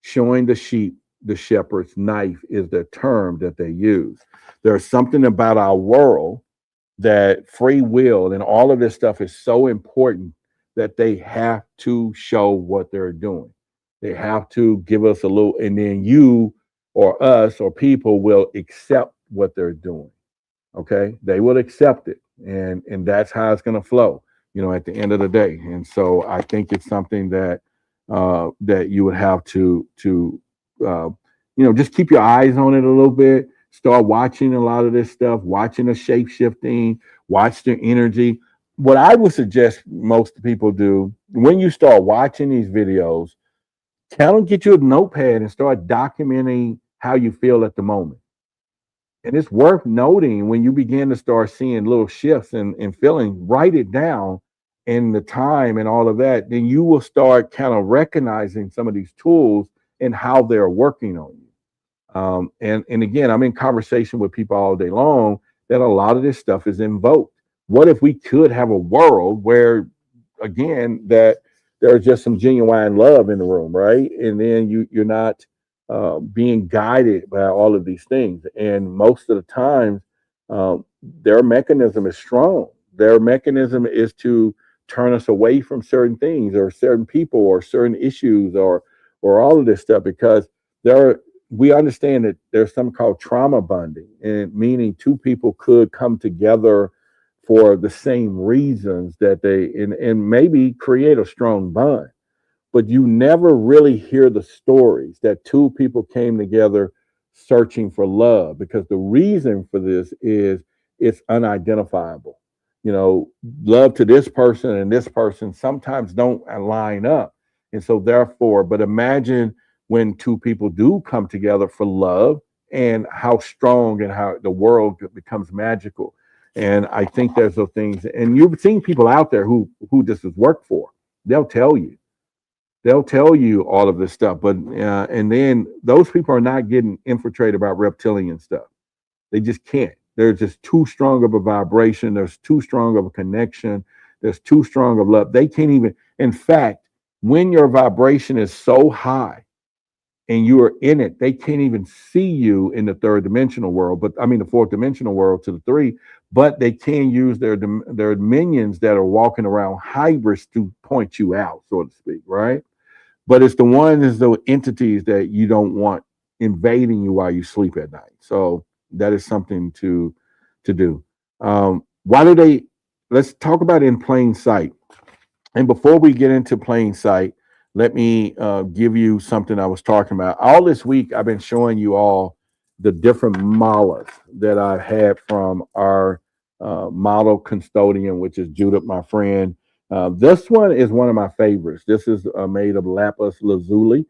Showing the sheep the shepherd's knife is the term that they use. There's something about our world that free will and all of this stuff is so important that they have to show what they're doing. They have to give us a little, and then you or us or people will accept what they're doing. Okay, they will accept it, and that's how it's going to flow. At the end of the day. And so I think it's something that that you would have to just keep your eyes on it a little bit. Start watching a lot of this stuff, watching the shape shifting, watch the energy. What I would suggest most people do when you start watching these videos, kind of get you a notepad and start documenting how you feel at the moment. And it's worth noting when you begin to start seeing little shifts and feeling, write it down in the time and all of that. Then you will start kind of recognizing some of these tools and how they're working on you. And again, I'm in conversation with people all day long that a lot of this stuff is invoked. What if we could have a world where, again, that there's just some genuine love in the room, right? And then you're not being guided by all of these things. And most of the time, their mechanism is strong. Their mechanism is to turn us away from certain things or certain people or certain issues or all of this stuff, because we understand that there's something called trauma bonding, and meaning two people could come together for the same reasons that they and maybe create a strong bond. But you never really hear the stories that two people came together searching for love, because the reason for this is it's unidentifiable. Love to this person and this person sometimes don't line up. And so therefore, but imagine when two people do come together for love and how strong and how the world becomes magical. And I think there's those things, and you've seen people out there who this has worked for. They'll tell you all of this stuff, but and then those people are not getting infiltrated by reptilian stuff. They just can't. There's just too strong of a vibration. There's too strong of a connection. There's too strong of love. They can't even. In fact, when your vibration is so high and you are in it, they can't even see you in the third dimensional world. But I mean, the fourth dimensional world to the three. But they can use their minions that are walking around hybrids to point you out, so to speak, right? But it's the entities that you don't want invading you while you sleep at night. So that is something to do. Why do they? Let's talk about in plain sight. And before we get into plain sight, let me give you something I was talking about. All this week, I've been showing you all the different malas that I've had from our model custodian, which is Judith, my friend. This one is one of my favorites. This is made of lapis lazuli.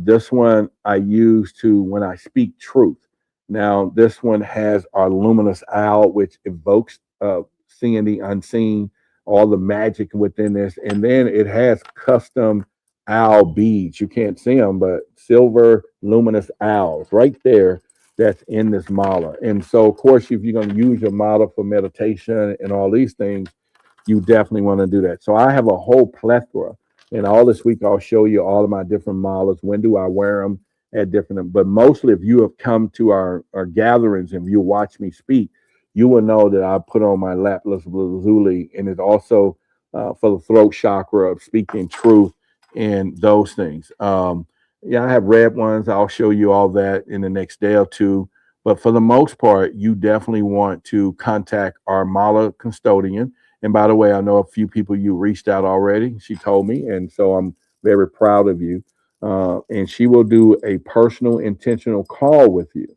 This one I use when I speak truth. Now, this one has our luminous owl, which evokes seeing the unseen, all the magic within this. And then it has custom owl beads. You can't see them, but silver luminous owls right there. That's in this mala. And so, of course, if you're going to use your mala for meditation and all these things, you definitely want to do that. So I have a whole plethora. And all this week, I'll show you all of my different malas. When do I wear them at different, but mostly if you have come to our gatherings and you watch me speak, you will know that I put on my lapis lazuli, and it's also for the throat chakra of speaking truth and those things. Yeah, I have red ones. I'll show you all that in the next day or two. But for the most part, you definitely want to contact our Mala custodian. And by the way, I know a few people you reached out already. She told me, and so I'm very proud of you. And she will do a personal, intentional call with you,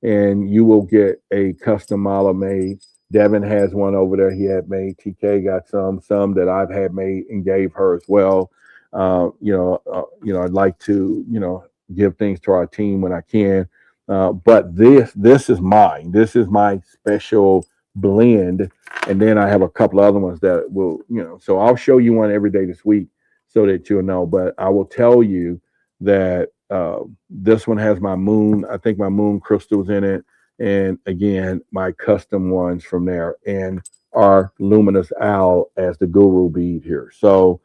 and you will get a custom Mala made. Devin has one over there he had made. TK got some that I've had made and gave her as well. I'd like to, give things to our team when I can. But this is mine. This is my special blend. And then I have a couple other ones that will, so I'll show you one every day this week so that you'll know. But I will tell you that this one has my moon. I think my moon crystals in it. And again, my custom ones from there, and our luminous owl as the guru bead here. So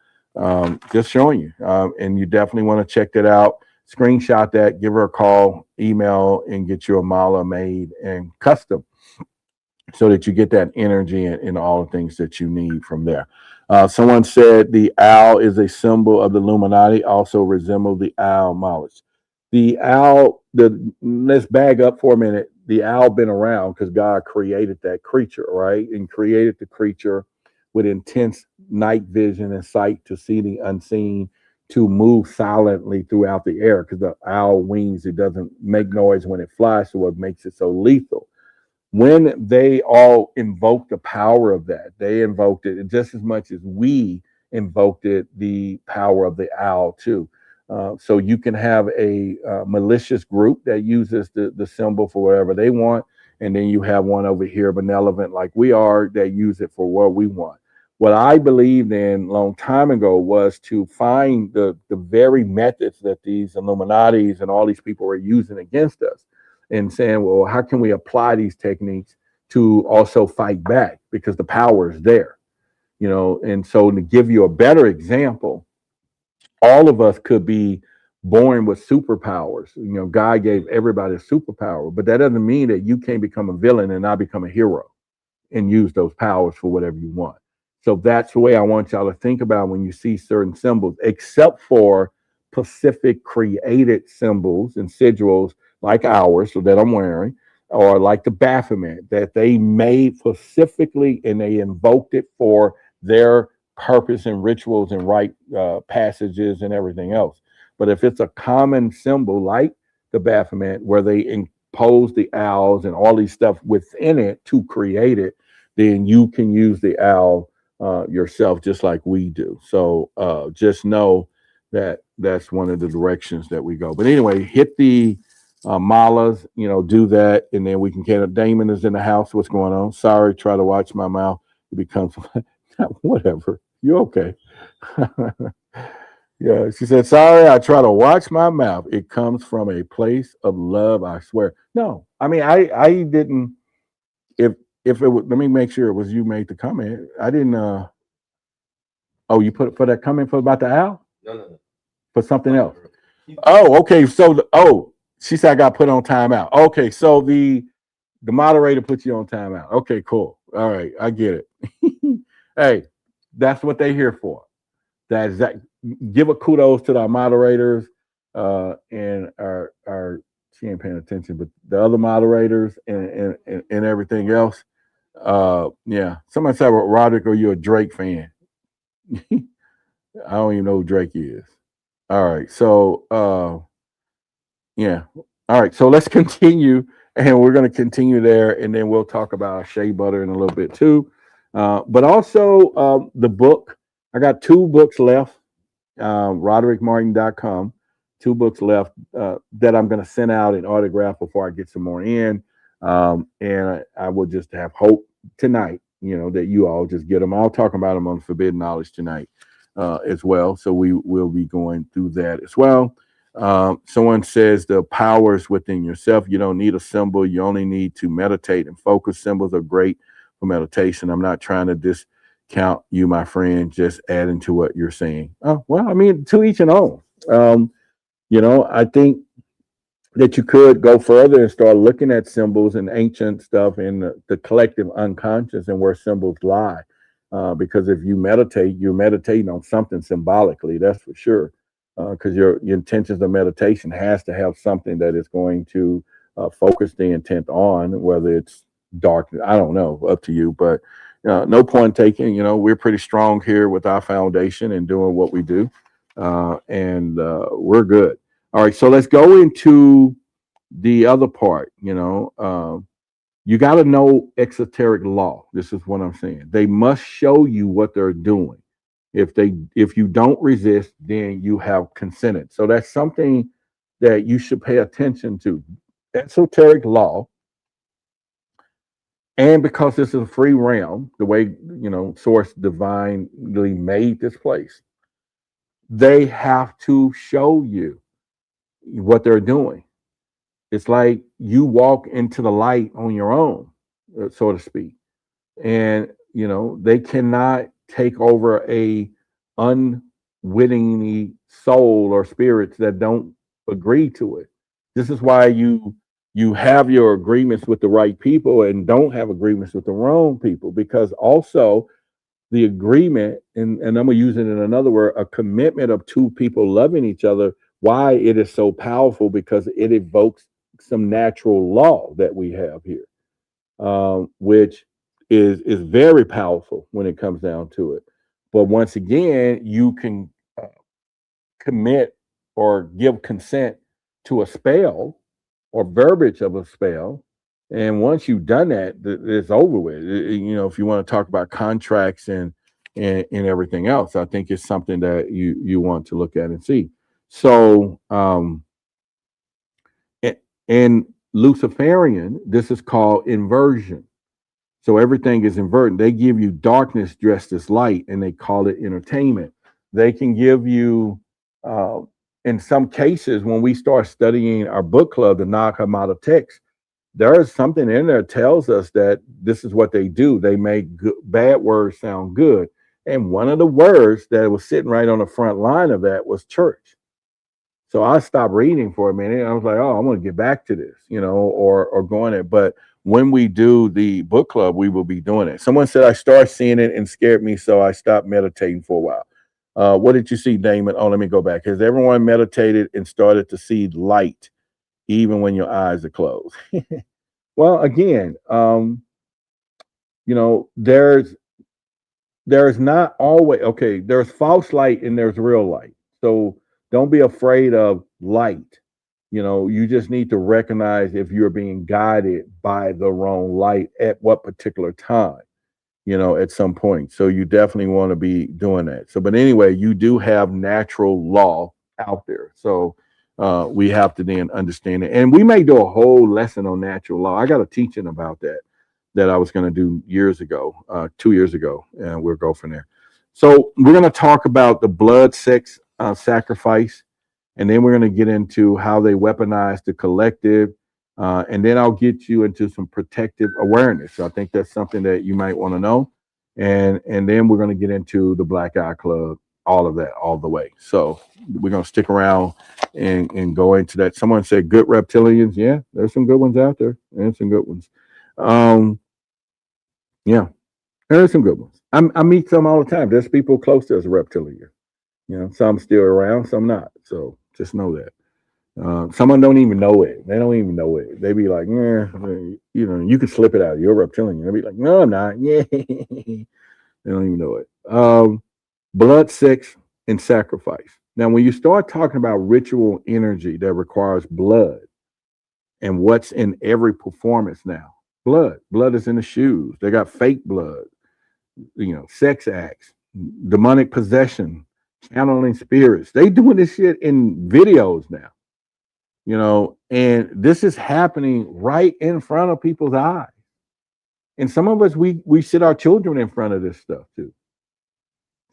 just showing you. And you definitely want to check that out. Screenshot that, give her a call, email, and get you a mala made and custom so that you get that energy and all the things that you need from there. Someone said the owl is a symbol of the Illuminati, also resemble the owl knowledge. The owl, let's bag up for a minute. The owl been around because God created that creature, right? And created the creature with intense night vision and sight to see the unseen, to move silently throughout the air, because the owl wings, it doesn't make noise when it flies, so what makes it so lethal. When they all invoked the power of that, they invoked it just as much as we invoked it, the power of the owl too. So you can have a malicious group that uses the symbol for whatever they want, and then you have one over here, benevolent like we are, that use it for what we want. What I believed in a long time ago was to find the very methods that these Illuminatis and all these people are using against us, and saying, well, how can we apply these techniques to also fight back? Because the power is there, and so to give you a better example, all of us could be born with superpowers. God gave everybody a superpower, but that doesn't mean that you can't become a villain and not become a hero and use those powers for whatever you want. So that's the way I want y'all to think about when you see certain symbols, except for Pacific created symbols and sigils like ours, so that I'm wearing, or like the Baphomet that they made specifically, and they invoked it for their purpose and rituals and rite passages and everything else. But if it's a common symbol like the Baphomet, where they impose the owls and all these stuff within it to create it, then you can use the owl yourself, just like we do. So just know that that's one of the directions that we go. But anyway, hit the malas, do that, and then we can get it. Damon is in the house. What's going on? Sorry, try to watch my mouth. It becomes whatever. You're okay. Yeah, she said, sorry, I try to watch my mouth. It comes from a place of love, I swear. No, I mean, I didn't. If it was, let me make sure it was you made the comment. I didn't. Oh, you put for that comment for about the owl? No. For something else. Oh, okay. So she said I got put on timeout. Okay, so the moderator put you on timeout. Okay, cool. All right, I get it. Hey, that's what they're here for. That's that. Give a kudos to our moderators and our she ain't paying attention, but the other moderators and everything else. Yeah. Somebody said, well, Roderick, are you a Drake fan? I don't even know who Drake is. All right. So yeah. All right. So let's continue, and we're going to continue there, and then we'll talk about shea butter in a little bit too. But also the book. I got 2 books left. RoderickMartin.com. 2 books left that I'm going to send out in autograph before I get some more in. And I will just have hope tonight, that you all just get them. I'll talk about them on Forbidden Knowledge tonight as well. So we will be going through that as well. Someone says the power is within yourself. You don't need a symbol. You only need to meditate and focus. Symbols are great for meditation. I'm not trying to discount you, my friend, just adding to what you're saying. Oh, well, I mean, to each and all. I think that you could go further and start looking at symbols and ancient stuff in the collective unconscious and where symbols lie. Because if you meditate, you're meditating on something symbolically, that's for sure. Because your intentions of meditation has to have something that is going to focus the intent on, whether it's dark, I don't know, up to you. But no point taking, we're pretty strong here with our foundation and doing what we do. And we're good. All right, so let's go into the other part. You got to know exoteric law. This is what I'm saying. They must show you what they're doing. If you don't resist, then you have consented. So that's something that you should pay attention to. Esoteric law, and because this is a free realm, the way Source divinely made this place, they have to show you what they're doing. It's like you walk into the light on your own, so to speak. And, they cannot take over a unwittingly soul or spirits that don't agree to it. This is why you have your agreements with the right people and don't have agreements with the wrong people, because also the agreement, and I'm going to use it in another word, a commitment of two people loving each other. Why it is so powerful, because it evokes some natural law that we have here, which is very powerful when it comes down to it. But once again, you can commit or give consent to a spell or verbiage of a spell, and once you've done that, it's over with. If you want to talk about contracts and everything else, I think it's something that you want to look at and see. So, in Luciferian, this is called inversion. So everything is inverted. They give you darkness dressed as light, and they call it entertainment. They can give you, in some cases, when we start studying our book club, the Nag Hammadi text, there is something in there that tells us that this is what they do. They make bad words sound good. And one of the words that was sitting right on the front line of that was church. So I stopped reading for a minute. I was like, oh, I'm going to get back to this, or going it. But when we do the book club, we will be doing it. Someone said I started seeing it and scared me, so I stopped meditating for a while. What did you see, Damon? Oh, let me go back. Has everyone meditated and started to see light, even when your eyes are closed? Well, again, there's not always, okay, there's false light and there's real light. So don't be afraid of light. You just need to recognize if you're being guided by the wrong light at what particular time, at some point. So you definitely want to be doing that. So, but anyway, you do have natural law out there. So we have to then understand it. And we may do a whole lesson on natural law. I got a teaching about that I was going to do years ago, 2 years ago, and we'll go from there. So we're going to talk about the blood sex sacrifice, and then we're going to get into how they weaponize the collective, and then I'll get you into some protective awareness. So I think that's something that you might want to know, and then we're going to get into the Black Eye Club, all of that, all the way. So we're going to stick around and go into that. Someone said good reptilians. Yeah, there's some good ones out there, and some good ones. Yeah, there's some good ones. I meet some all the time. There's people close to us reptilian. Some still around, some not. So just know that. Someone don't even know it. They don't even know it. They be like, you can slip it out. You're a reptilian. They'll be like, no, I'm not. Yeah. They don't even know it. Blood, sex, and sacrifice. Now, when you start talking about ritual energy that requires blood, and what's in every performance now, blood is in the shoes. They got fake blood, sex acts, demonic possession, channeling spirits. They doing this shit in videos now, and this is happening right in front of people's eyes. And some of us, we sit our children in front of this stuff too.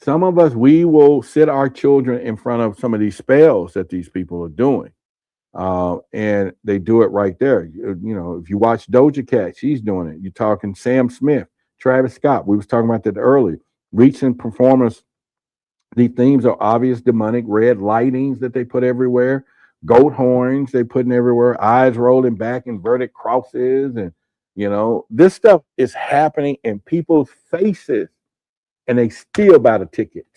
Some of us, we will sit our children in front of some of these spells that these people are doing. And they do it right there. If you watch Doja Cat, she's doing it. You're talking Sam Smith, Travis Scott. We was talking about that earlier. Recent performers, the themes are obvious demonic red lightings that they put everywhere. goat horns they putting everywhere, eyes rolling back, inverted crosses, and this stuff is happening in people's faces, and they still buy the ticket.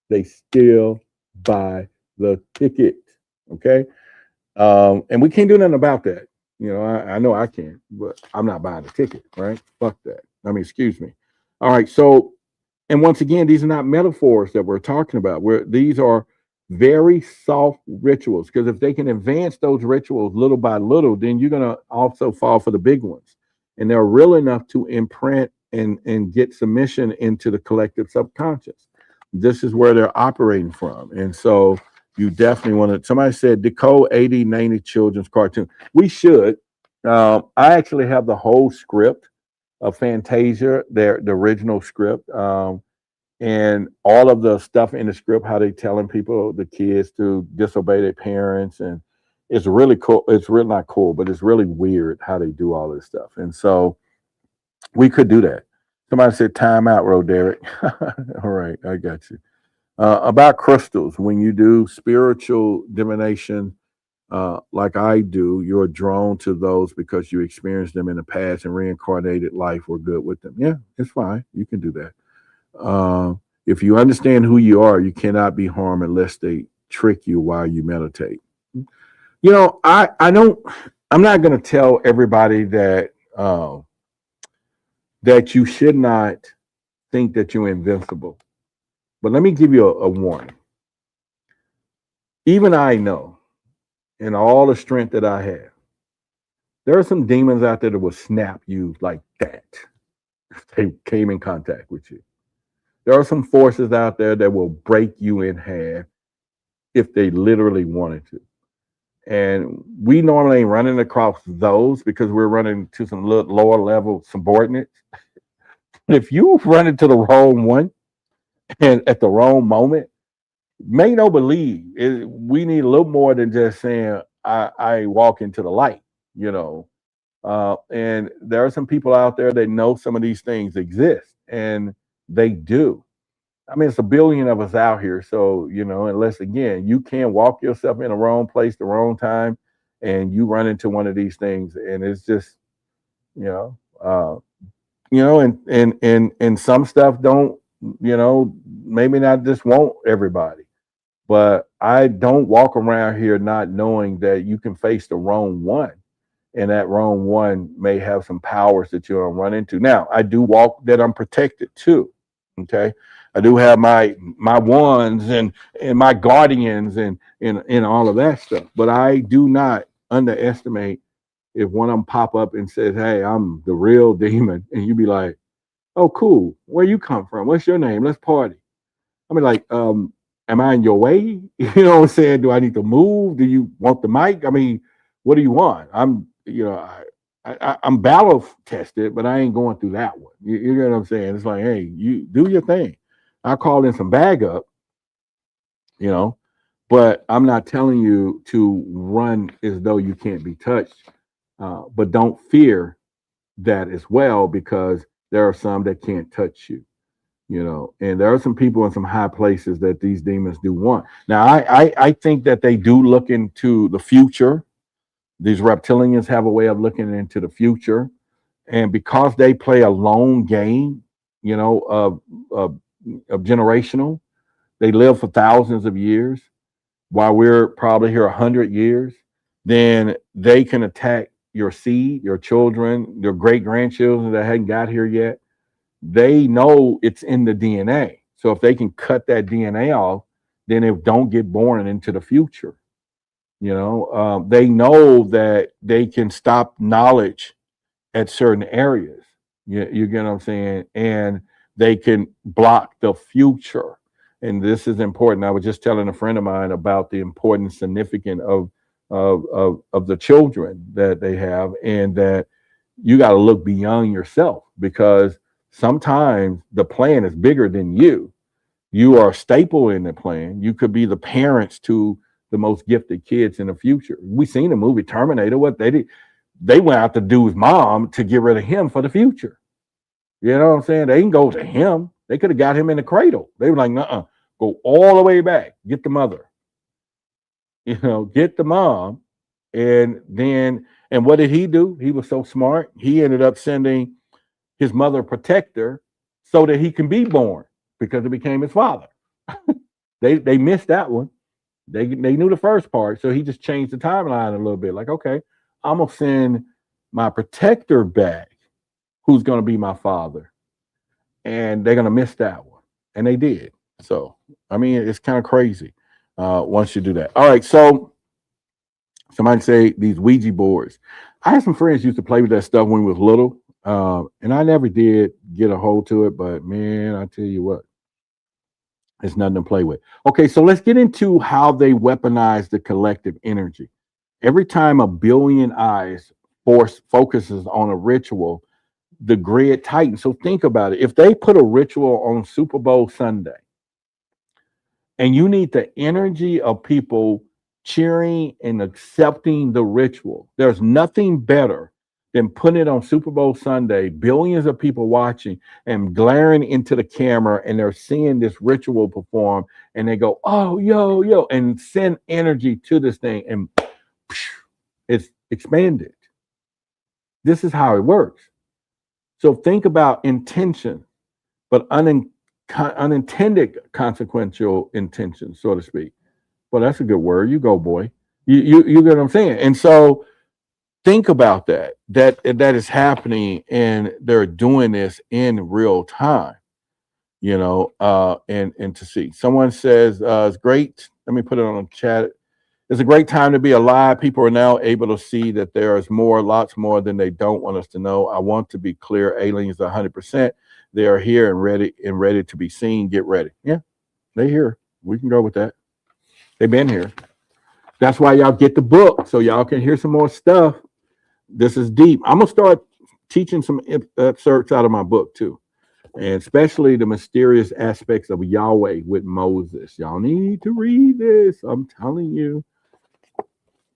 They still buy the ticket. Okay. And we can't do nothing about that. I know I can't, but I'm not buying the ticket, right? Fuck that. I mean, excuse me. All right. So, and once again, these are not metaphors that we're talking about. These are very soft rituals, because if they can advance those rituals little by little, then you're going to also fall for the big ones. And they're real enough to imprint and get submission into the collective subconscious. This is where they're operating from. And so you definitely want to. Somebody said decode 80, 90 children's cartoon. We should. I actually have the whole script of Fantasia, the original script, and all of the stuff in the script, how they telling people, the kids, to disobey their parents, and it's really cool. It's really not cool, but it's really weird how they do all this stuff. And so we could do that. Somebody said time out, Roderick. All right, I got you. About crystals, when you do spiritual divination, like I do, you're drawn to those because you experienced them in the past and reincarnated life were good with them. Yeah, it's fine. You can do that. If you understand who you are, you cannot be harmed unless they trick you while you meditate. I don't. I'm not going to tell everybody that that you should not think that you're invincible. But let me give you a warning. Even I know, in all the strength that I have, there are some demons out there that will snap you like that if they came in contact with you. There are some forces out there that will break you in half if they literally wanted to. And we normally ain't running across those because we're running to some lower level subordinates. But if you run into the wrong one and at the wrong moment, make no believe we need a little more than just saying I walk into the light, and there are some people out there that know some of these things exist, and they do. I mean, it's a billion of us out here, so unless again you can walk yourself in the wrong place, the wrong time, and you run into one of these things, and it's just and some stuff don't, maybe not just won't everybody. But I don't walk around here not knowing that you can face the wrong one, and that wrong one may have some powers that you're gonna run into. Now, I do walk that I'm protected too. Okay, I do have my wands and my guardians and all of that stuff. But I do not underestimate if one of them pop up and says, "Hey, I'm the real demon," and you be like, "Oh, cool. Where you come from? What's your name? Let's party." I mean, like, am I in your way? You know what I'm saying? Do I need to move? Do you want the mic? I mean, what do you want? I'm battle tested, but I ain't going through that one. You know what I'm saying? It's like, hey, you do your thing. I'll call in some bag up, but I'm not telling you to run as though you can't be touched. But don't fear that as well, because there are some that can't touch you. And there are some people in some high places that these demons do want. Now, I think that they do look into the future. These reptilians have a way of looking into the future, and because they play a long game, of generational, they live for thousands of years, while we're probably here 100 years. Then they can attack your seed, your children, your great grandchildren that hadn't got here yet. They know it's in the DNA. So if they can cut that DNA off, then it don't get born into the future. They know that they can stop knowledge at certain areas. You get what I'm saying? And they can block the future. And this is important. I was just telling a friend of mine about the important significance of the children that they have, and that you got to look beyond yourself, because sometimes the plan is bigger than you. You are a staple in the plan. You could be the parents to the most gifted kids in the future. We seen the movie Terminator. What they did, they went out to dude's mom to get rid of him for the future. You know what I'm saying? They didn't go to him. They could have got him in the cradle. They were like, go all the way back, get the mother. get the mom. And what did he do? He was so smart. He ended up sending his mother a protector so that he can be born because it became his father. They missed that one. They knew the first part, so he just changed the timeline a little bit. Like, okay, I'm gonna send my protector back, who's gonna be my father, and they're gonna miss that one, and they did. So, I mean, it's kind of crazy once you do that. All right, so somebody say these Ouija boards. I had some friends used to play with that stuff when we was little, and I never did get a hold to it. But man, I tell you what, it's nothing to play with. Okay, so let's get into how they weaponize the collective energy. Every time a billion eyes focuses on a ritual, the grid tightens. So think about it. If they put a ritual on Super Bowl Sunday, and you need the energy of people cheering and accepting the ritual, there's nothing better than putting it on Super Bowl Sunday, billions of people watching and glaring into the camera, and they're seeing this ritual perform, and they go, oh, yo, yo, and send energy to this thing, and it's expanded. This is how it works. So think about intention, but unintended consequential intention, so to speak. Well, that's a good word. You go, boy. You get what I'm saying? And so think about that is happening, and they're doing this in real time, and to see. Someone says, it's great. Let me put it on the chat. It's a great time to be alive. People are now able to see that there is more, lots more than they don't want us to know. I want to be clear. Aliens 100%. They are here and ready to be seen. Get ready. Yeah, they're here. We can go with that. They've been here. That's why y'all get the book, so y'all can hear some more stuff. This is deep. I'm going to start teaching some excerpts out of my book too, and especially the mysterious aspects of Yahweh with Moses. Y'all need to read this. I'm telling you.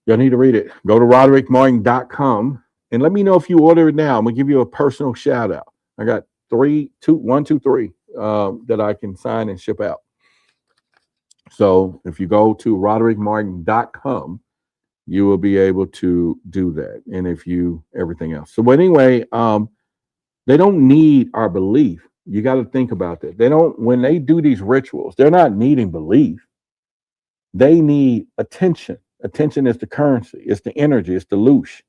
Y'all need to read it. Go to roderickmartin.com and let me know if you order it now. I'm going to give you a personal shout out. I got 3 that I can sign and ship out. So if you go to roderickmartin.com, you will be able to do that. And if you, everything else. So, but anyway, they don't need our belief. You got to think about that. When they do these rituals, they're not needing belief. They need attention. Attention is the currency. It's the energy. It's the loosh.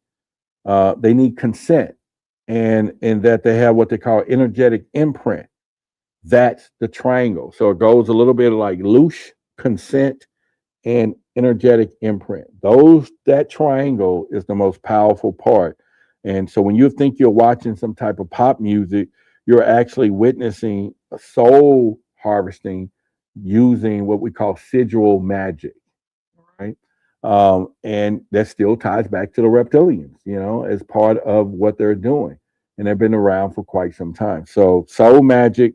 They need consent, and that they have what they call energetic imprint. That's the triangle. So it goes a little bit like loosh, consent, and energetic imprint. That triangle is the most powerful part. And so when you think you're watching some type of pop music, you're actually witnessing a soul harvesting using what we call sigil magic, right? And that still ties back to the reptilians, as part of what they're doing. And they've been around for quite some time. So soul magic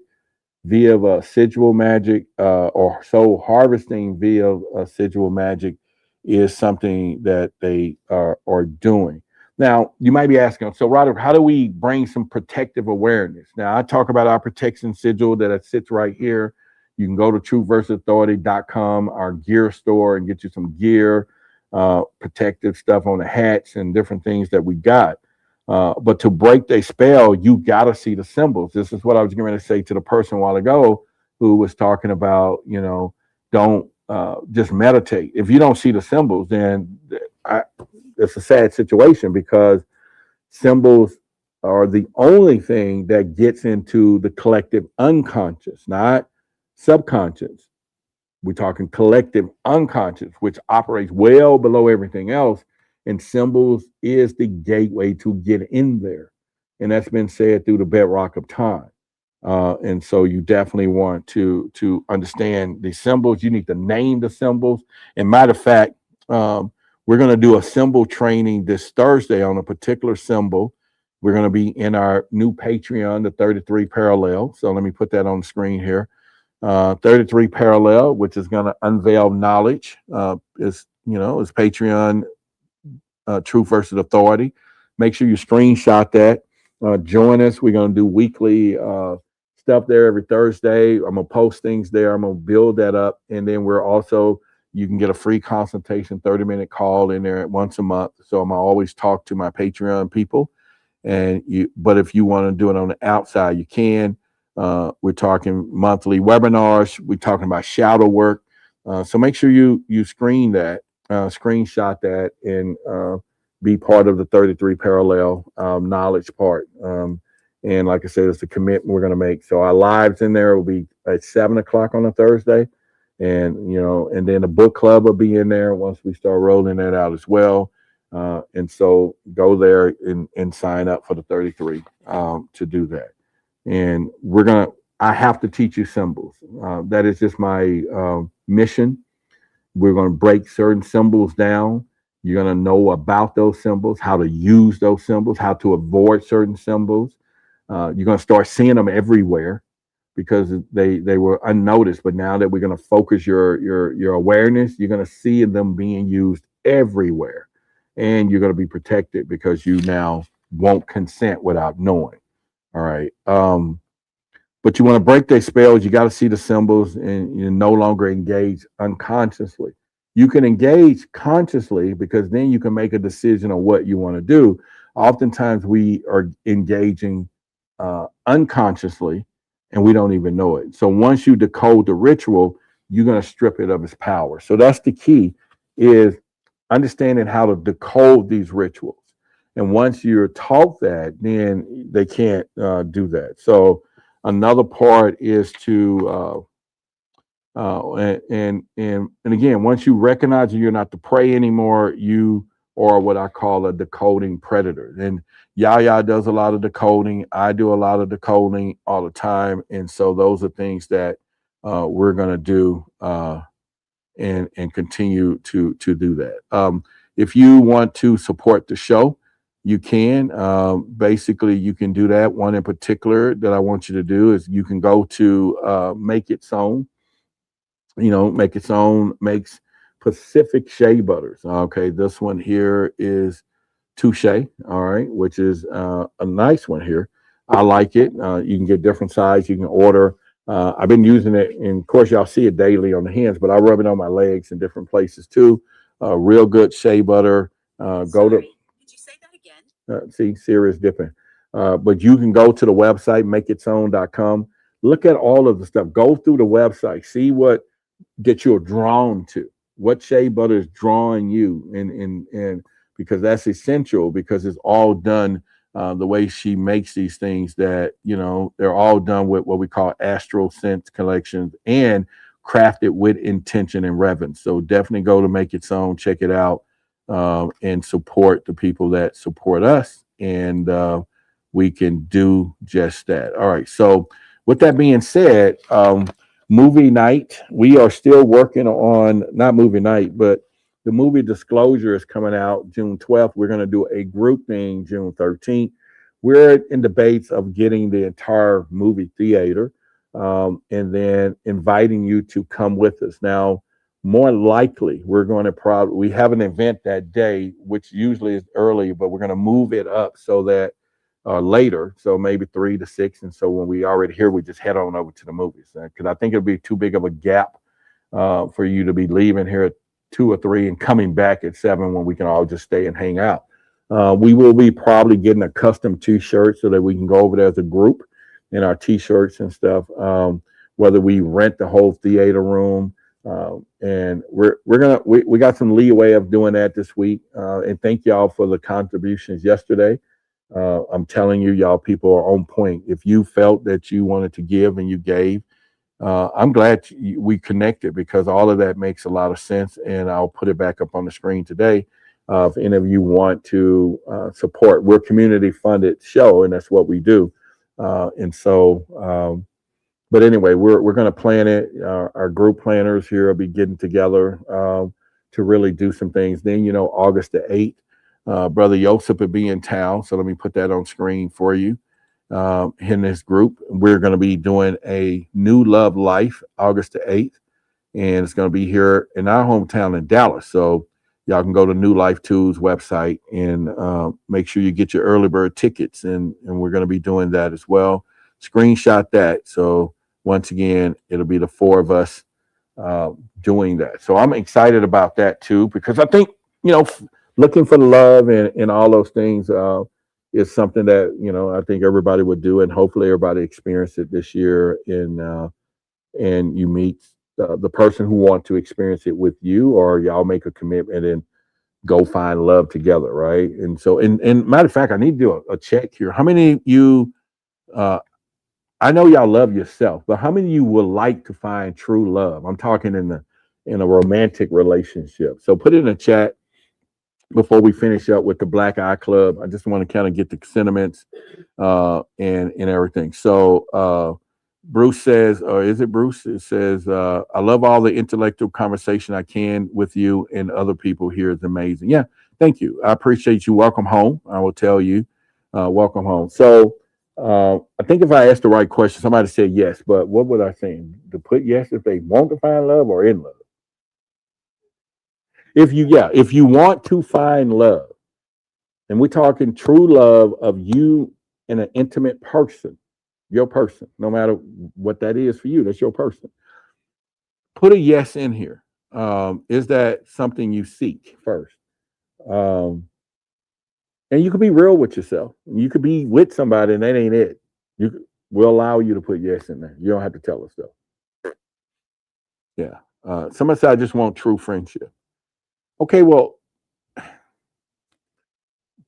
via sigil magic, or soul harvesting via sigil magic, is something that they are doing. Now, you might be asking, so Roderick, how do we bring some protective awareness? Now, I talk about our protection sigil that sits right here. You can go to truthversusauthority.com, our gear store, and get you some gear, protective stuff on the hats and different things that we got. But to break their spell, you got to see the symbols. This is what I was going to say to the person a while ago who was talking about, don't just meditate. If you don't see the symbols, then it's a sad situation, because symbols are the only thing that gets into the collective unconscious, not subconscious. We're talking collective unconscious, which operates well below everything else. And symbols is the gateway to get in there. And that's been said through the bedrock of time. And so you definitely want to understand the symbols. You need to name the symbols. And matter of fact, we're going to do a symbol training this Thursday on a particular symbol. We're going to be in our new Patreon, the 33 Parallel. So let me put that on the screen here. 33 Parallel, which is going to unveil knowledge. Is Patreon, Truth versus Authority. Make sure you screenshot that. Join us. We're going to do weekly stuff there every Thursday. I'm going to post things there. I'm going to build that up. And then we're also You can get a free consultation, 30-minute call in there once a month. So I'm always talk to my Patreon people. But if you want to do it on the outside, you can. We're talking monthly webinars. We're talking about shadow work. So make sure you screenshot that, and be part of the 33 parallel knowledge part. And like I said, it's a commitment we're going to make. So our lives in there will be at 7 o'clock on a Thursday. And, and then the book club will be in there once we start rolling that out as well. And so go there and sign up for the 33 to do that. And I have to teach you symbols. That is just my mission. We're going to break certain symbols down. You're going to know about those symbols, how to use those symbols, how to avoid certain symbols. You're going to start seeing them everywhere because they were unnoticed. But now that we're going to focus your awareness, you're going to see them being used everywhere. And you're going to be protected because you now won't consent without knowing. All right. But you want to break their spells. You got to see the symbols, and you no longer engage unconsciously. You can engage consciously because then you can make a decision on what you want to do. Oftentimes we are engaging unconsciously and we don't even know it. So once you decode the ritual, you're going to strip it of its power. So that's the key, is understanding how to decode these rituals. And once you're taught that, then they can't do that. So another part is to and again, once you recognize that you're not the prey anymore, you are what I call a decoding predator. And Yaya does a lot of decoding. I do a lot of decoding all the time. And so those are things that we're going to do and continue to do that. If you want to support the show, you can. Basically, you can do that. One in particular that I want you to do is you can go to Make Its Own. Make Its Own makes Pacific shea butters. Okay, this one here is Touche, all right, which is a nice one here. I like it. You can get different size. You can order. I've been using it, and of course, y'all see it daily on the hands, but I rub it on my legs in different places too. Real good shea butter. Go to. Did you say that again? See, Siri's dipping. But you can go to the website, makeitsown.com. Look at all of the stuff. Go through the website. See what that you're drawn to. What shea butter is drawing you, and because that's essential, because it's all done the way she makes these things, that they're all done with what we call astral sense collections and crafted with intention and reverence. So definitely go to Make Its Own, check it out, and support the people that support us, and we can do just that. All right, so with that being said, movie night, we are still working on, not movie night, but the movie Disclosure is coming out June 12th. We're going to do a group thing June 13th. We're in debates of getting the entire movie theater and then inviting you to come with us. Now, more likely, we're going to we have an event that day, which usually is early, but we're going to move it up so that later, so maybe 3 to 6. And so when we already here, we just head on over to the movies, because I think it'll be too big of a gap for you to be leaving here at 2 or 3 and coming back at 7 when we can all just stay and hang out. We will be probably getting a custom t-shirt so that we can go over there as a group in our t-shirts and stuff, whether we rent the whole theater room. And we got some leeway of doing that this week. And thank y'all for the contributions yesterday. I'm telling you, y'all people are on point. If you felt that you wanted to give and you gave, I'm glad we connected, because all of that makes a lot of sense. And I'll put it back up on the screen today. If any of you want to support, we're a community funded show, and that's what we do. But anyway, we're going to plan it. Our group planners here will be getting together to really do some things. Then, August the 8th. Brother Yosef will be in town, so let me put that on screen for you. In this group, we're going to be doing a New Love Life August the 8th, and it's going to be here in our hometown in Dallas. So y'all can go to New Life 2's website and make sure you get your early bird tickets, and we're going to be doing that as well. Screenshot that. So once again, it'll be the 4 of us doing that. So I'm excited about that too, because I think, looking for love and all those things is something that, I think everybody would do. And hopefully everybody experience it this year. And you meet the person who wants to experience it with you, or y'all make a commitment and go find love together. Right. And so, and matter of fact, I need to do a check here. How many of you, I know y'all love yourself, but how many of you would like to find true love? I'm talking in a romantic relationship. So put it in the chat before we finish up with the Black Eye Club. I just want to kind of get the sentiments and everything. So Bruce says, or is it Bruce? It says, I love all the intellectual conversation I can with you and other people here. It's amazing. Yeah, thank you. I appreciate you. Welcome home. I will tell you, welcome home. So I think if I asked the right question, somebody said yes, but what would I say? To put yes if they want to find love or in love? If you want to find love, and we're talking true love of you and an intimate person, your person, no matter what that is for you, that's your person. Put a yes in here. Is that something you seek first? And you could be real with yourself. You could be with somebody and that ain't it. We'll allow you to put yes in there. You don't have to tell us though. Yeah. Somebody said, I just want true friendship. Okay, well,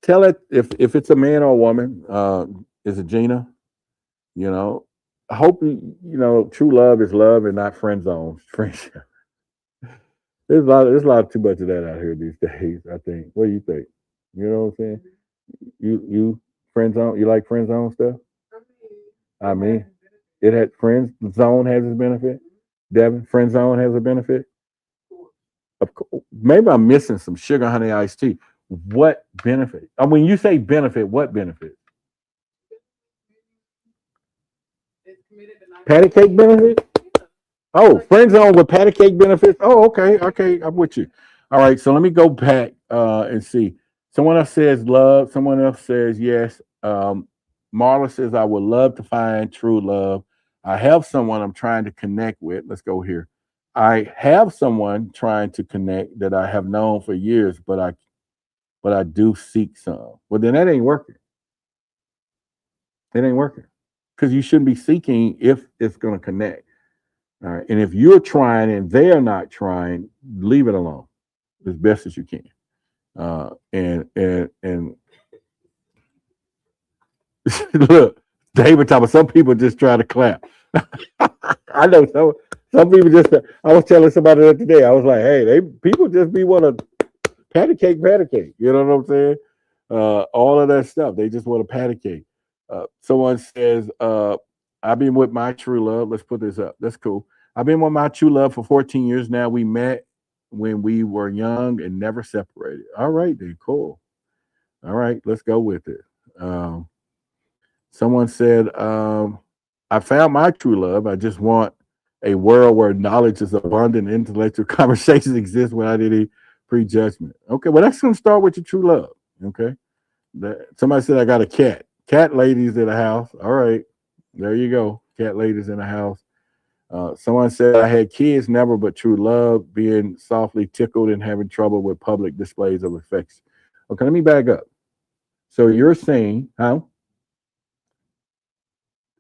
tell it if it's a man or a woman, is it Gina? I hope true love is love and not friend zones, friendship. There's a lot too much of that out here these days, I think. What do you think? You know what I'm saying? You friend zone, you like friend zone stuff? I mean, it had friend zone has its benefit. Devin, friend zone has a benefit. Of course, maybe I'm missing some sugar honey iced tea. What benefit? I mean, you say benefit, what benefit? Patty cake benefit? Oh, friend zone with patty cake benefits. Oh, okay, I'm with you. All right, so let me go back and see. Someone else says love. Someone else says yes. Marla says I would love to find true love. I have someone I'm trying to connect with. Let's go here. I have someone trying to connect that I have known for years, but I do seek some. Well, then that ain't working. It ain't working because you shouldn't be seeking if it's going to connect. All right. And if you're trying and they're not trying, leave it alone as best as you can. And look, David talking. Some people just try to clap. I know some people just. I was telling somebody that today. I was like, hey, people just be want to patty cake. You know what I'm saying? All of that stuff. They just want a patty cake. Someone says, I've been with my true love. Let's put this up. That's cool. I've been with my true love for 14 years now. We met when we were young and never separated. All right, then, cool. All right, let's go with it. Someone said, I found my true love. I just want a world where knowledge is abundant, intellectual conversations exist without any prejudgment. Okay, well, that's going to start with your true love. Okay. Somebody said, I got a cat. Cat ladies in the house. All right, there you go. Cat ladies in the house. Someone said, I had kids, never but true love, being softly tickled and having trouble with public displays of affection. Okay, let me back up. So you're saying, huh?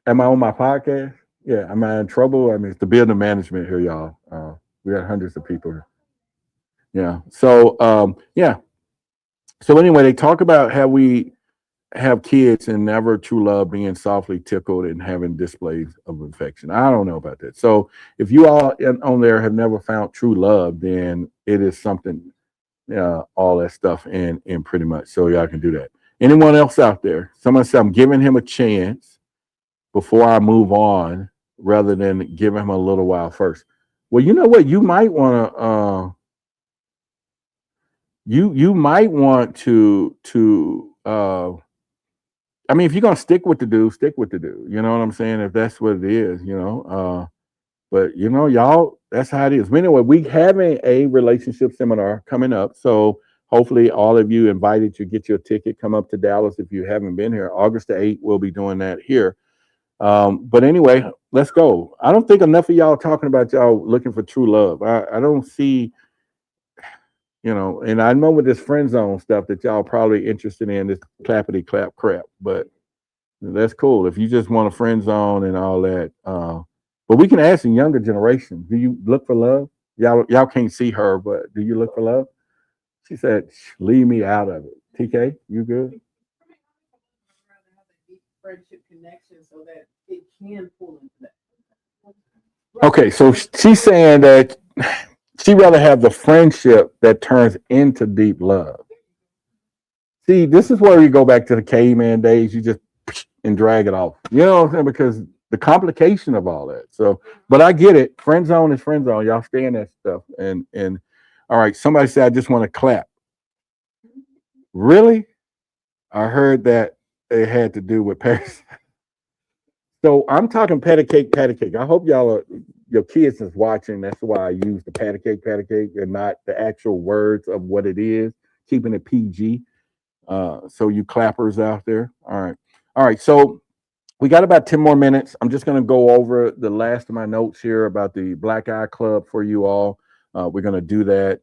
Am I on my podcast? Yeah, am I in trouble? I mean, it's the building management here, y'all. We got hundreds of people here. Yeah. So, yeah. So anyway, they talk about how we have kids and never true love being softly tickled and having displays of affection. I don't know about that. So if you all on there have never found true love, then it is something, all that stuff and pretty much. So y'all can do that. Anyone else out there? Someone said, I'm giving him a chance before I move on rather than giving him a little while first. Well, you know what? You might want to, you might want to, I mean, if you're gonna stick with the dude, stick with the dude. You know what I'm saying? If that's what it is, but y'all, that's how it is. But anyway, we having a relationship seminar coming up. So hopefully all of you invited to get your ticket, come up to Dallas if you haven't been here. August the 8th, we'll be doing that here. But anyway, let's go. I don't think enough of y'all talking about y'all looking for true love. I don't see, and I know with this friend zone stuff that y'all probably interested in this clappity clap crap, but that's cool. If you just want a friend zone and all that. But we can ask the younger generation, do you look for love? Y'all can't see her, but do you look for love? She said, leave me out of it. TK, you good? Friendship connection so that it can pull into that. Okay, so she's saying that she'd rather have the friendship that turns into deep love. See, this is where you go back to the caveman days. You just and drag it off. You know what I'm saying? Because the complication of all that. So, but I get it. Friend zone is friend zone. Y'all stay in that stuff. And all right, somebody said I just want to clap. Really? I heard that it had to do with Paris. So I'm talking patty cake, patty cake. I hope your kids is watching. That's why I use the patty cake, and not the actual words of what it is, keeping it PG. So you clappers out there. All right. So we got about 10 more minutes. I'm just going to go over the last of my notes here about the Black Eye Club for you all. We're going to do that.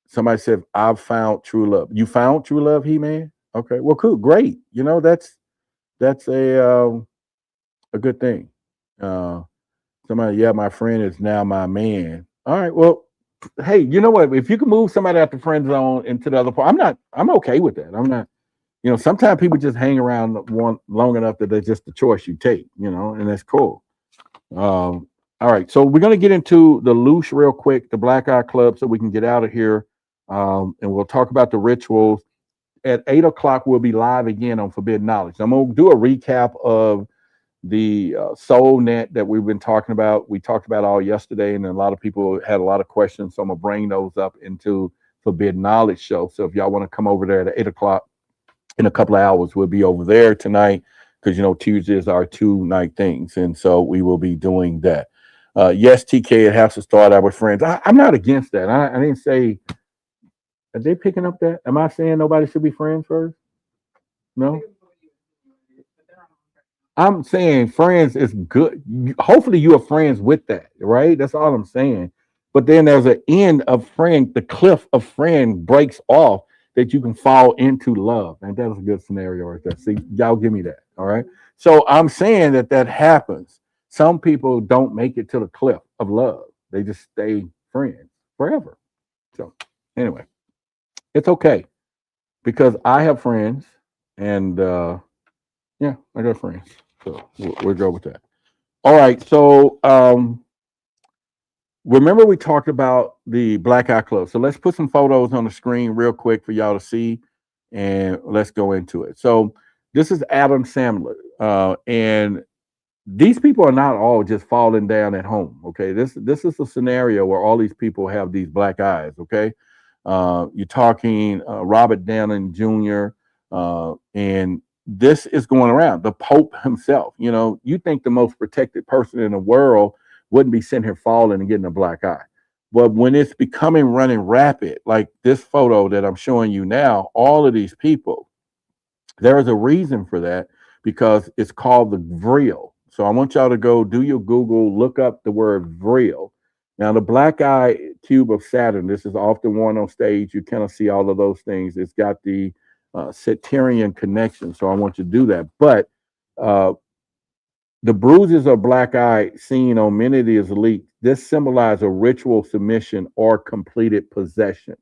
Somebody said, I've found true love. You found true love, He-Man? Okay. Well, cool. Great. That's a good thing. Somebody, yeah, my friend is now my man. All right. Well, hey, you know what? If you can move somebody out the friend zone into the other part, I'm okay with that. I'm not, sometimes people just hang around one long enough that they're just the choice you take, and that's cool. All right. So we're going to get into the loose real quick, the Black Eye Club, so we can get out of here. And we'll talk about the rituals. At 8 o'clock, we'll be live again on Forbidden Knowledge. I'm going to do a recap of the soul net that we've been talking about. We talked about all yesterday, and a lot of people had a lot of questions. So I'm going to bring those up into Forbidden Knowledge show. So if y'all want to come over there at 8 o'clock in a couple of hours, we'll be over there tonight because, Tuesdays are 2-night things. And so we will be doing that. Yes, TK, it has to start out with friends. I'm not against that. I didn't say, are they picking up that? Am I saying nobody should be friends first? No? I'm saying friends is good. Hopefully you are friends with that, right? That's all I'm saying. But then there's an end of friend, the cliff of friend breaks off that you can fall into love. And that was a good scenario right there. See, y'all give me that. All right. So I'm saying that happens. Some people don't make it to the cliff of love. They just stay friends forever. So anyway, it's okay because I have friends and yeah, I got friends. So we'll go with that. All right. So remember we talked about the Black Eye Club. So let's put some photos on the screen real quick for y'all to see, and let's go into it. So this is Adam Sandler, and these people are not all just falling down at home. Okay, this is a scenario where all these people have these black eyes. Okay, you're talking Robert Downey Jr. And this is going around. The Pope himself. You think the most protected person in the world wouldn't be sitting here falling and getting a black eye. But when it's becoming running rapid, like this photo that I'm showing you now, all of these people, there is a reason for that because it's called the vril. So I want y'all to go do your Google, look up the word vril. Now, the black eye cube of Saturn, this is often worn on stage. You kind of see all of those things. It's got the Saturnian connection. So I want you to do that. But the bruises of black eye seen on many of these elites, this symbolizes a ritual submission or completed possession.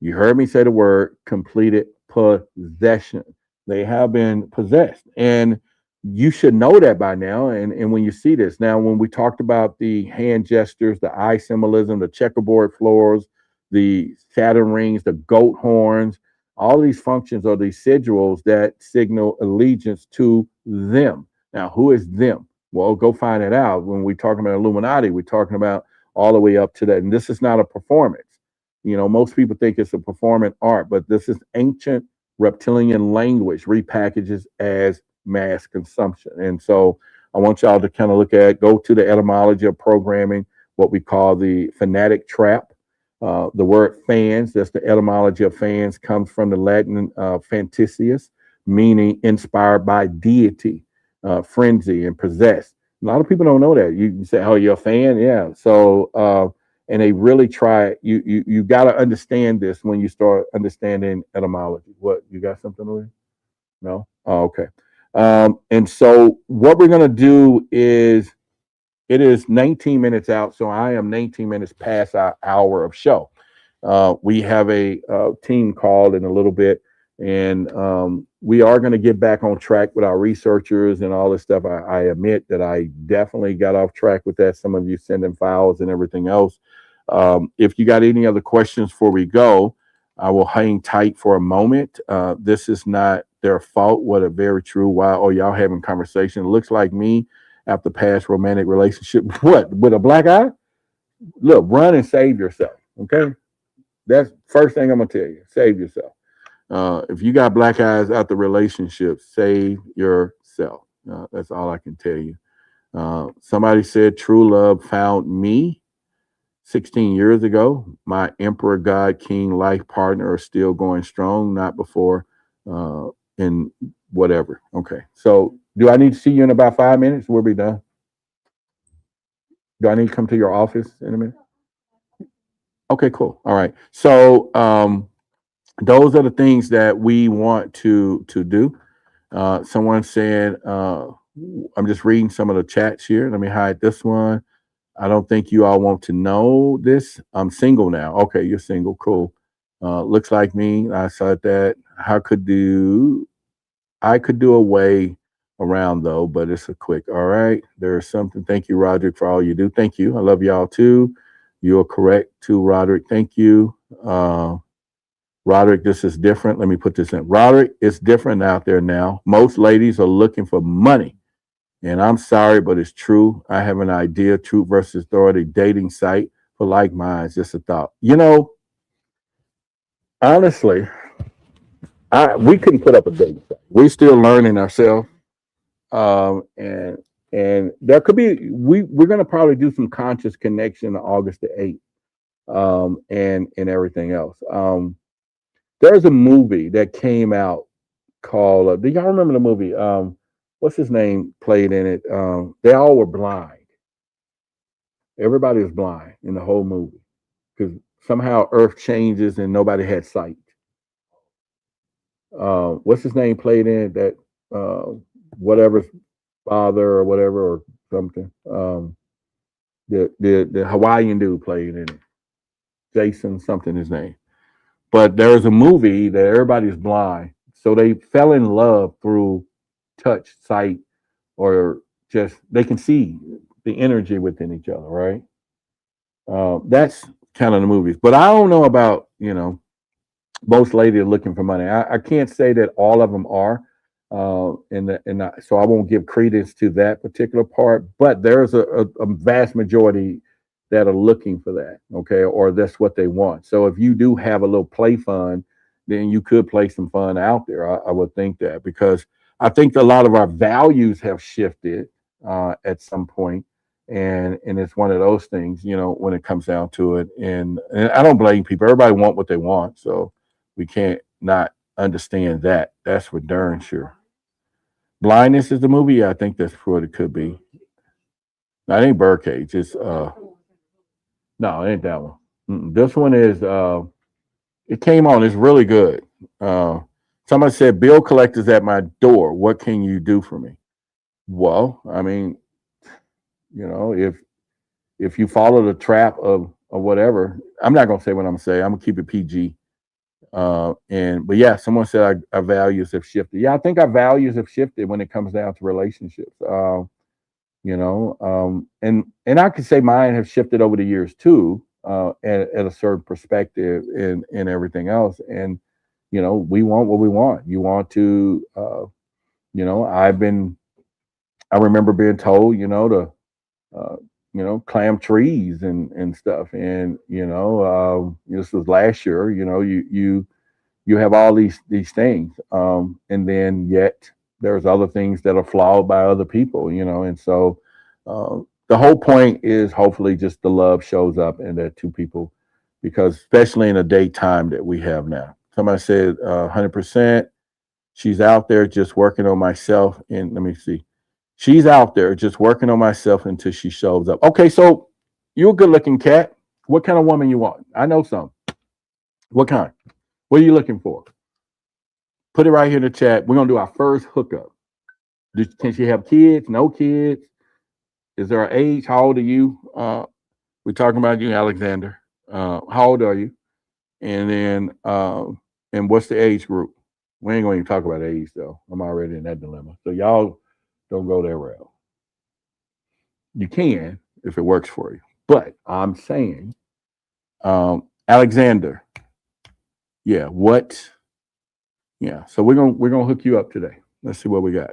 You heard me say the word completed possession. They have been possessed. And you should know that by now. And when you see this, now, when we talked about the hand gestures, the eye symbolism, the checkerboard floors, the Saturn rings, the goat horns, all these functions are these sigils that signal allegiance to them. Now, who is them? Well, go find it out. When we're talking about Illuminati, we're talking about all the way up to that. And this is not a performance. Most people think it's a performing art, but this is ancient reptilian language repackages as mass consumption. And so I want y'all to kind of go to the etymology of programming, what we call the fanatic trap. The word fans, that's the etymology of fans, comes from the Latin fantasius, meaning inspired by deity. frenzy and possessed. A lot of people don't know that. You say, "Oh, you're a fan," yeah. So, and they really try. You got to understand this when you start understanding etymology. What, you got something over here? No. Oh, okay. And so what we're gonna do is, it is 19 minutes out, so I am 19 minutes past our hour of show. We have a team call in a little bit, and we are going to get back on track with our researchers and all this stuff. I admit that I definitely got off track with that. Some of you sending files and everything else. If you got any other questions before we go, I will hang tight for a moment. This is not their fault. What a very true. Why? Oh, y'all having conversation. It looks like me after past romantic relationship. What, with a black eye? Look, run and save yourself. Okay. That's first thing I'm gonna tell you. Save yourself. If you got black eyes out the relationship, save yourself. That's all I can tell you. Somebody said true love found me 16 years ago. My emperor, God, king, life partner are still going strong. Not before, in whatever. Okay. So, do I need to see you in about 5 minutes? We'll be done. Do I need to come to your office in a minute? Okay, cool. All right. So, those are the things that we want to do. Someone said, I'm just reading some of the chats here. Let me hide this one. I don't think you all want to know this. I'm single now. Okay, you're single. Cool. Looks like me. I said that. I could do a way around though, but it's a quick. All right. There's something. Thank you, Roderick, for all you do. Thank you. I love y'all too. You're correct too, Roderick. Thank you. Roderick, this is different. Let me put this in. Roderick, it's different out there now. Most ladies are looking for money. And I'm sorry, but it's true. I have an idea, Truth versus Authority dating site for like minds. Just a thought. Honestly, we couldn't put up a dating site. We're still learning ourselves. And there could be, we're going to probably do some conscious connection on August the 8th, and everything else. There's a movie that came out called, do y'all remember the movie? What's his name played in it? They all were blind. Everybody was blind in the whole movie because somehow Earth changes and nobody had sight. What's his name played in it? That whatever's father or whatever or something. The Hawaiian dude played in it. Jason something his name. But there was a movie that everybody's blind. So they fell in love through touch, sight, or just they can see the energy within each other, right? That's kind of the movies. But I don't know about, most ladies are looking for money. I can't say that all of them are. So I won't give credence to that particular part, but there's a vast majority that are looking for that, okay, or that's what they want. So if you do have a little play fund, then you could play some fun out there. I would think that because I think a lot of our values have shifted at some point, and it's one of those things, when it comes down to it. And I don't blame people. Everybody want what they want, so we can't not understand that. That's for darn sure. Blindness is the movie. Yeah, I think that's what it could be. No, it ain't Birdcage. It's no, it ain't that one. This one is it came on. It's really good. Somebody said, "Bill collectors at my door. What can you do for me?" Well, I mean, if you follow the trap of whatever, I'm not gonna say what I'm gonna say. I'm gonna keep it PG. But yeah, someone said our values have shifted. Yeah, I think our values have shifted when it comes down to relationships. And I could say mine have shifted over the years too, at a certain perspective and everything else. And we want what we want. You want to, I remember being told, to climb trees and stuff. And this was last year. You have all these things, and then yet there's other things that are flawed by other people, and so the whole point is hopefully just the love shows up and that two people, because especially in the daytime that we have now. Somebody said 100%. She's out there just working on myself, and let me see. She's out there just working on myself until she shows up. Okay, so you're a good looking cat. What kind of woman you want? I know some. What kind? What are you looking for? Put it right here in the chat. We're gonna do our first hookup. Can she have kids? No kids? Is there an age? How old are you? We're talking about you, Alexander. How old are you? And then and what's the age group? We ain't gonna even talk about age though. I'm already in that dilemma. So y'all don't go that route. You can if it works for you. But I'm saying, Alexander, yeah, what? Yeah, so we're gonna hook you up today. Let's see what we got.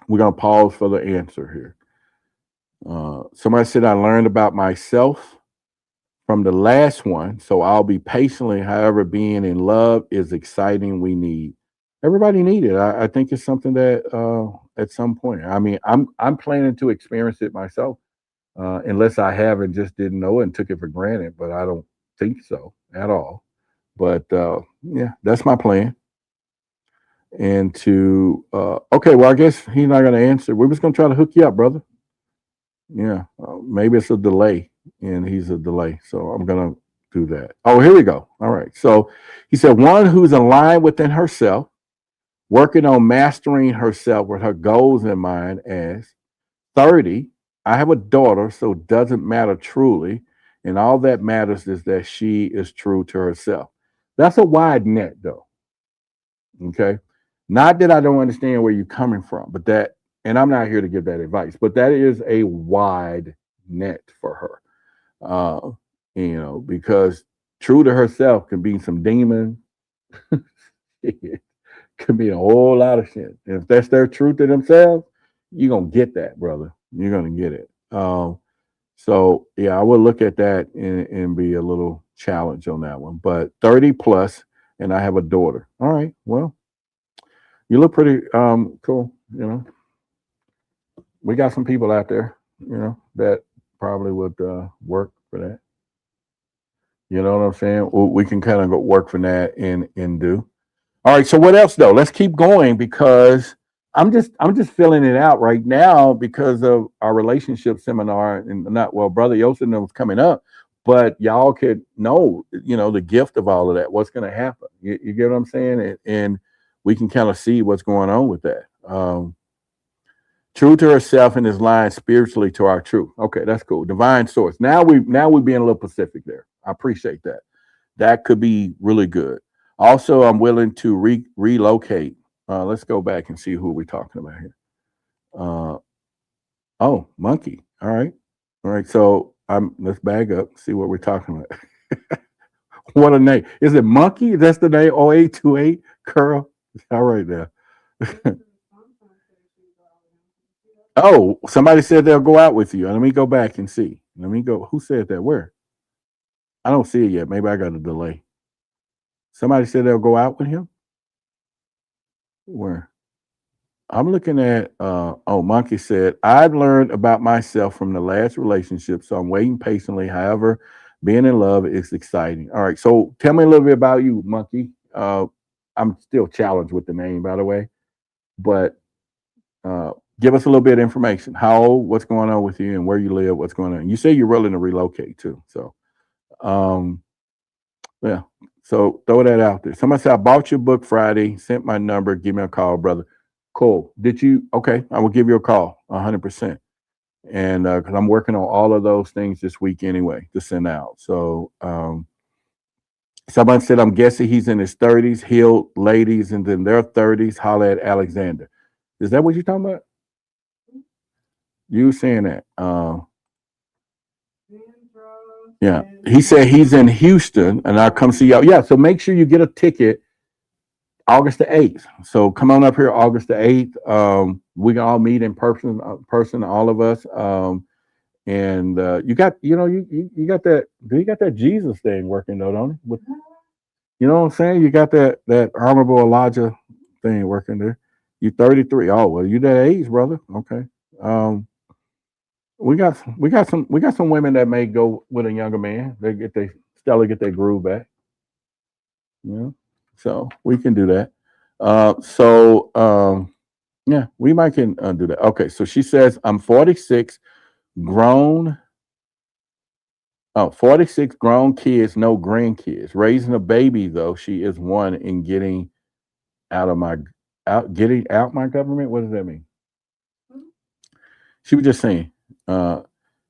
We're gonna pause for the answer here. Somebody said I learned about myself from the last one, so I'll be patiently. However, being in love is exciting. We need everybody need it. I think it's something that at some point. I mean, I'm planning to experience it myself, unless I have and just didn't know it and took it for granted. But I don't think so at all. But yeah, that's my plan. And to okay, well, I guess he's not going to answer. We're just going to try to hook you up, brother. Yeah, maybe it's a delay, and he's a delay. So I'm going to do that. Oh, here we go. All right. So he said, one who's aligned within herself, working on mastering herself with her goals in mind. As 30, I have a daughter, so it doesn't matter truly. And all that matters is that she is true to herself. That's a wide net, though. Okay. Not that I don't understand where you're coming from, but that, and I'm not here to give that advice, but that is a wide net for her. Because true to herself can be some demon, it could be a whole lot of shit. And if that's their truth to themselves, you're gonna get that, brother. You're gonna get it. So yeah, I would look at that and be a little challenge on that one. But 30 plus, and I have a daughter. All right, well, you look pretty cool. We got some people out there, that probably would work for that. You know what I'm saying? We can kind of go work for that and do. All right. So what else though? Let's keep going because I'm just filling it out right now because of our relationship seminar and not well, Brother Yosin was coming up, but y'all could know, the gift of all of that. What's going to happen? You get what I'm saying? And we can kind of see what's going on with that. True to herself and is lying spiritually to our truth. Okay, that's cool. Divine source. Now we're being a little specific there. I appreciate that. That could be really good. Also, I'm willing to relocate. Let's go back and see who we're talking about here. Oh, monkey. All right. So let's bag up, see what we're talking about. What a name. Is it monkey? That's the name. 0828 Curl. All right now. Oh, somebody said they'll go out with you. Let me go back and see. Let me go. Who said that? Where? I don't see it yet. Maybe I got a delay. Somebody said they'll go out with him. Where? I'm looking at. Monkey said I've learned about myself from the last relationship, so I'm waiting patiently. However, being in love is exciting. All right. So tell me a little bit about you, Monkey. I'm still challenged with the name, by the way, but. Give us a little bit of information. How old, what's going on with you and where you live, what's going on. You say you're willing to relocate too. So, yeah. So throw that out there. Somebody said, I bought your book Friday, sent my number, give me a call, brother. Cool. Did you? Okay. I will give you a call 100%. And because I'm working on all of those things this week anyway to send out. So, somebody said, I'm guessing he's in his 30s, healed ladies, and then their 30s, holla at Alexander. Is that what you're talking about? You saying that? Yeah. He said he's in Houston, and I'll come see y'all. Yeah. So make sure you get a ticket August the 8th. So come on up here August the 8th. We can all meet in person, all of us. And you got, you got that. You got that Jesus thing working though, don't you? You know what I'm saying? You got that honorable Elijah thing working there. You 33. Oh well, you that age, brother. Okay. We got some women that may go with a younger man. They get their groove back. So we can do that. Yeah, we might can do that. Okay, so she says, I'm 46, grown. Oh, 46 grown kids, no grandkids. Raising a baby, though, she is one in getting getting out my government. What does that mean? She was just saying,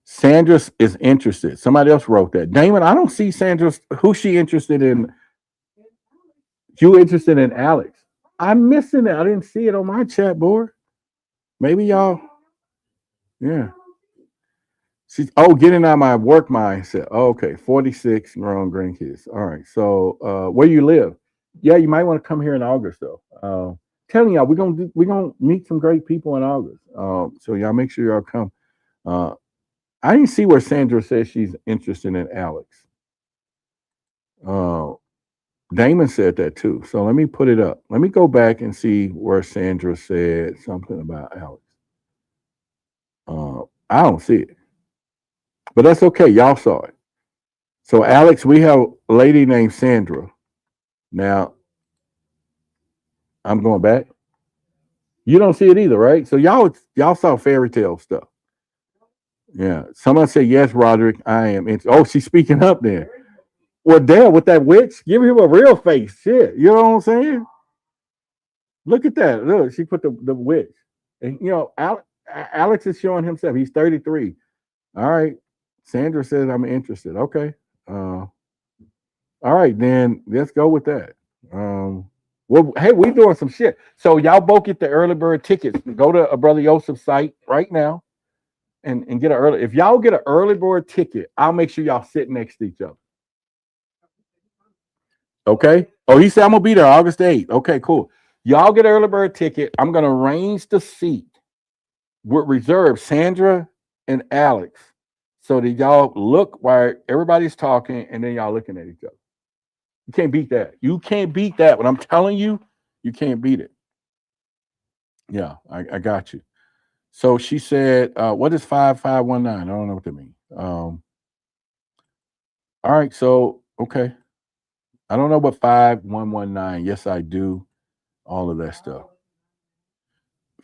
Sandra is interested. Somebody else wrote that. Damon, I don't see Sandra. Who's she interested in? You interested in Alex? I'm missing it. I didn't see it on my chat board. Maybe y'all. Yeah. She's getting out of my work mindset. Oh, okay. 46 grown grandkids. All right. So where you live? Yeah, you might want to come here in August though. Telling y'all, we're gonna meet some great people in August. So y'all make sure y'all come. I didn't see where Sandra says she's interested in Alex. Damon said that too. So let me put it up. Let me go back and see where Sandra said something about Alex. I don't see it. But that's okay. Y'all saw it. So Alex, we have a lady named Sandra. Now, I'm going back. You don't see it either, right? So y'all saw fairy tale stuff. Yeah. Someone said, yes, Roderick, I am. Oh, she's speaking up then. Well, damn, with that witch, give him a real face. Shit. You know what I'm saying? Look at that. Look, she put the witch. And, Alex is showing himself. He's 33. All right. Sandra says, I'm interested. Okay. All right, then let's go with that. Well, hey, we doing some shit. So y'all both get the early bird tickets. Go to a Brother Joseph's site right now and get an early. If y'all get an early bird ticket, I'll make sure y'all sit next to each other. Okay. Oh, he said I'm gonna be there August 8th. Okay, cool. Y'all get an early bird ticket. I'm gonna arrange the seat with reserve Sandra and Alex so that y'all look while everybody's talking and then y'all looking at each other. You can't beat that. You can't beat that. What I'm telling you, you can't beat it. Yeah, I got you. So she said, what is 5519? I don't know what that means. All right, so okay. I don't know what 5119. Yes, I do. All of that stuff.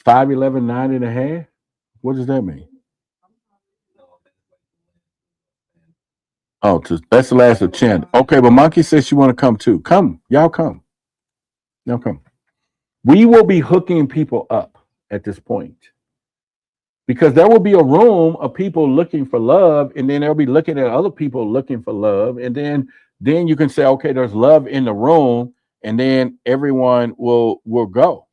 511, 9.5. What does that mean? Oh, that's the last of Chan. Okay, but Monkey says she want to come too. Come, y'all come. Y'all come. We will be hooking people up at this point because there will be a room of people looking for love, and then they'll be looking at other people looking for love, and then you can say, okay, there's love in the room, and then everyone will go.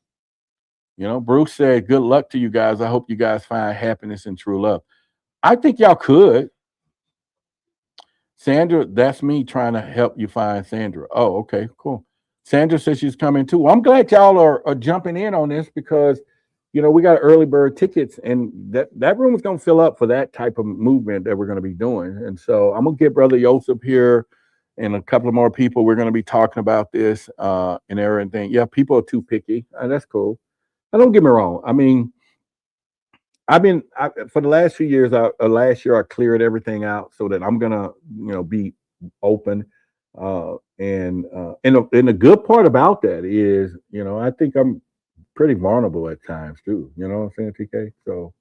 Bruce said, good luck to you guys. I hope you guys find happiness and true love. I think y'all could. Sandra, that's me trying to help you find Sandra. Oh, okay, cool. Sandra says she's coming too. Well, I'm glad y'all are jumping in on this because, we got early bird tickets and that room is going to fill up for that type of movement that we're going to be doing. And so I'm going to get Brother Joseph here and a couple of more people. We're going to be talking about this and everything. Yeah, people are too picky. That's cool. Don't get me wrong. I mean, for the last few years. Last year I cleared everything out so that I'm gonna, be open. And the good part about that is, I think I'm pretty vulnerable at times too. You know what I'm saying, TK? So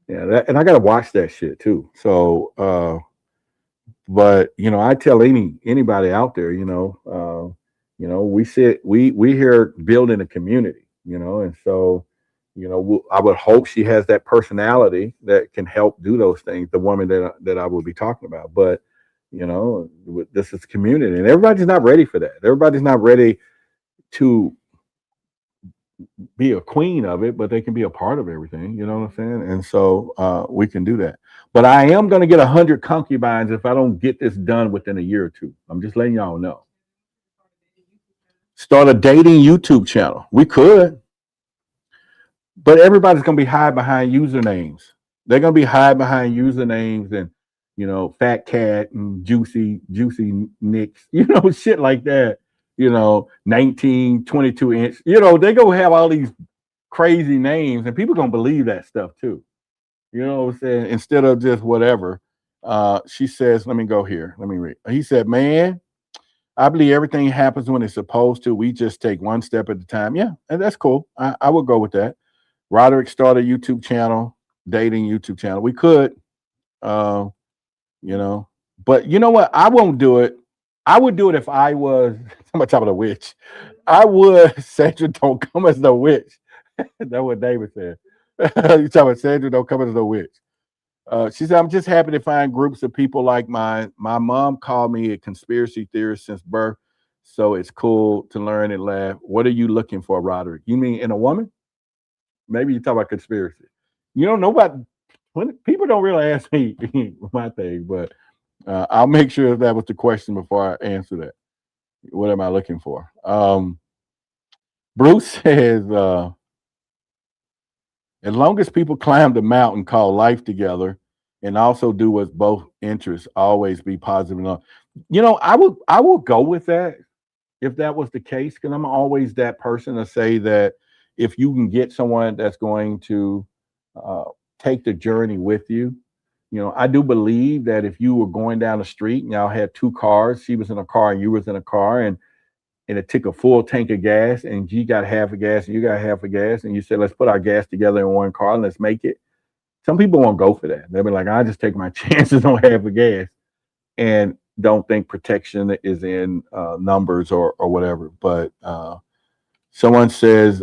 yeah, and I gotta watch that shit too. So, but I tell anybody out there, we here building a community, and so. I would hope she has that personality that can help do those things. The woman that I will be talking about, but this is community, and everybody's not ready for that. Everybody's not ready to be a queen of it, but they can be a part of everything. You know what I'm saying? And so we can do that. But I am going to get 100 concubines if I don't get this done within a year or two. I'm just letting y'all know. Start a dating YouTube channel. We could. But everybody's going to be hiding behind usernames. They're going to be hiding behind usernames and, Fat Cat and Juicy Nicks, shit like that. 19, 22 inch. They're going to have all these crazy names and people going to believe that stuff too. You know what I'm saying? Instead of just whatever. She says, let me go here. Let me read. He said, man, I believe everything happens when it's supposed to. We just take one step at a time. Yeah, and that's cool. I would go with that. Roderick started a YouTube channel, dating YouTube channel. We could, you know, but you know what? I won't do it. I would do it if I was somebody talking about a witch. I would. Sandra, don't come as the witch. That's what David said. You talking about Sandra, don't come as the witch. She said, I'm just happy to find groups of people like mine. My mom called me a conspiracy theorist since birth, so it's cool to learn and laugh. What are you looking for, Roderick? You mean in a woman? Maybe you talk about conspiracy. You don't know about when people don't really ask me my thing, but I'll make sure that was the question before I answer that. What am I looking for? Bruce says, as long as people climb the mountain called life together and also do what's both interests, always be positive enough. You know, I will go with that if that was the case, because I'm always that person to say that if you can get someone that's going to take the journey with you, you know, I do believe that if you were going down the street and y'all had two cars, she was in a car and you was in a car, and it took a full tank of gas, and you got half a gas and you got half a gas, and you said, let's put our gas together in one car and let's make it. Some people won't go for that. They'll be like, I just take my chances on half a gas, and don't think protection is in numbers or whatever. But someone says,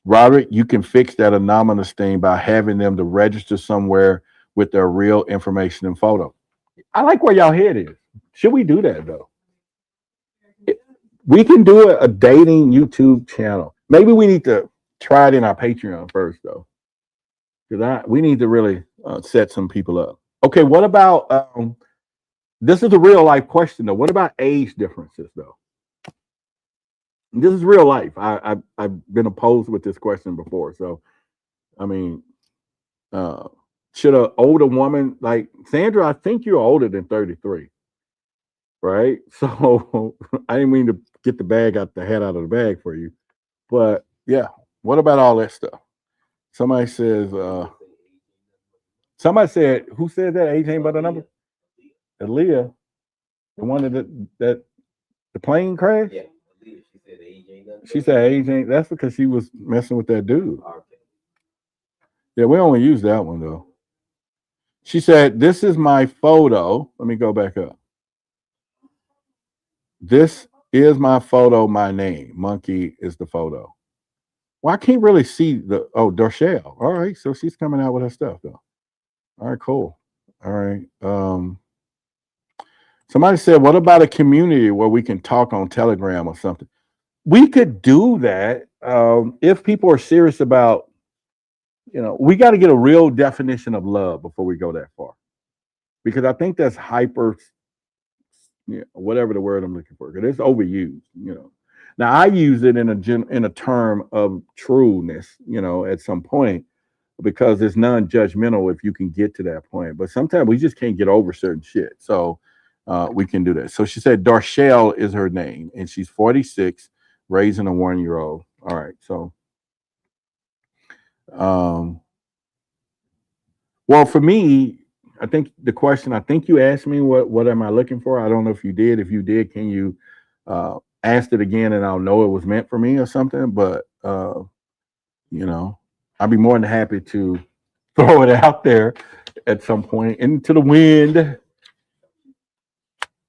Roderick, you can fix that anonymous thing by having them to register somewhere with their real information and photo. I like where y'all head is. Should we do that though? We can do a dating YouTube channel. Maybe we need to try it in our Patreon first, though, because we need to really set some people up. Okay, what about this is a real life question though. What about age differences though? This is real life. I've been opposed with this question before, so I mean, should an older woman like Sandra? I think you're older than 33. Right, so I didn't mean to get the bag out the hat out of the bag for you, but yeah. What about all that stuff? Somebody says. Somebody said, who said that? Age ain't but a number. Aaliyah, the one that the plane crashed. Yeah, Aaliyah, she said age ain't nothing. She said age ain't. That's because she was messing with that dude. Yeah, we only use that one though. She said, "This is my photo." Let me go back up. This is my photo, my name. Monkey is the photo. Well, I can't really see the, Dorchelle. All right, so she's coming out with her stuff, though. All right, cool. All right. Somebody said, what about a community where we can talk on Telegram or something? We could do that if people are serious about, you know, we got to get a real definition of love before we go that far. Because I think that's hyper, whatever the word I'm looking for, because it's overused, you know. Now I use it in a term of trueness, you know, at some point, because it's non-judgmental if you can get to that point. But sometimes we just can't get over certain shit, so we can do that. So she said Darshelle is her name, and she's 46, raising a 1-year-old. All right, so well, for me, I think the question, I think you asked me what am I looking for? I don't know if you did. If you did, can you ask it again and I'll know it was meant for me or something? But you know, I'd be more than happy to throw it out there at some point into the wind.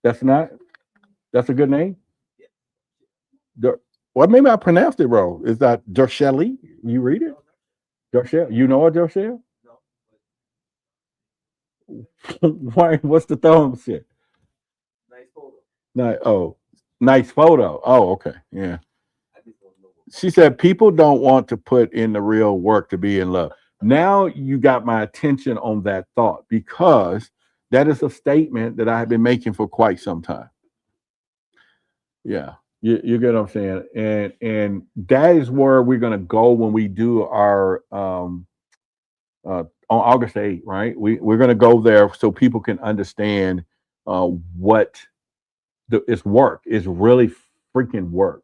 That's a good name? Well, maybe I pronounced it wrong. Is that Dorshelle? You read it? Dorshelle. You know it, Dorshelle? Why? What's the thumbs shit? Nice photo. Nice photo. Oh, okay. Yeah. She said people don't want to put in the real work to be in love. Now you got my attention on that thought, because that is a statement that I have been making for quite some time. Yeah. You get what I'm saying? And that is where we're gonna go when we do our on August 8th, right? We're going to go there so people can understand what it's work. It's really freaking work,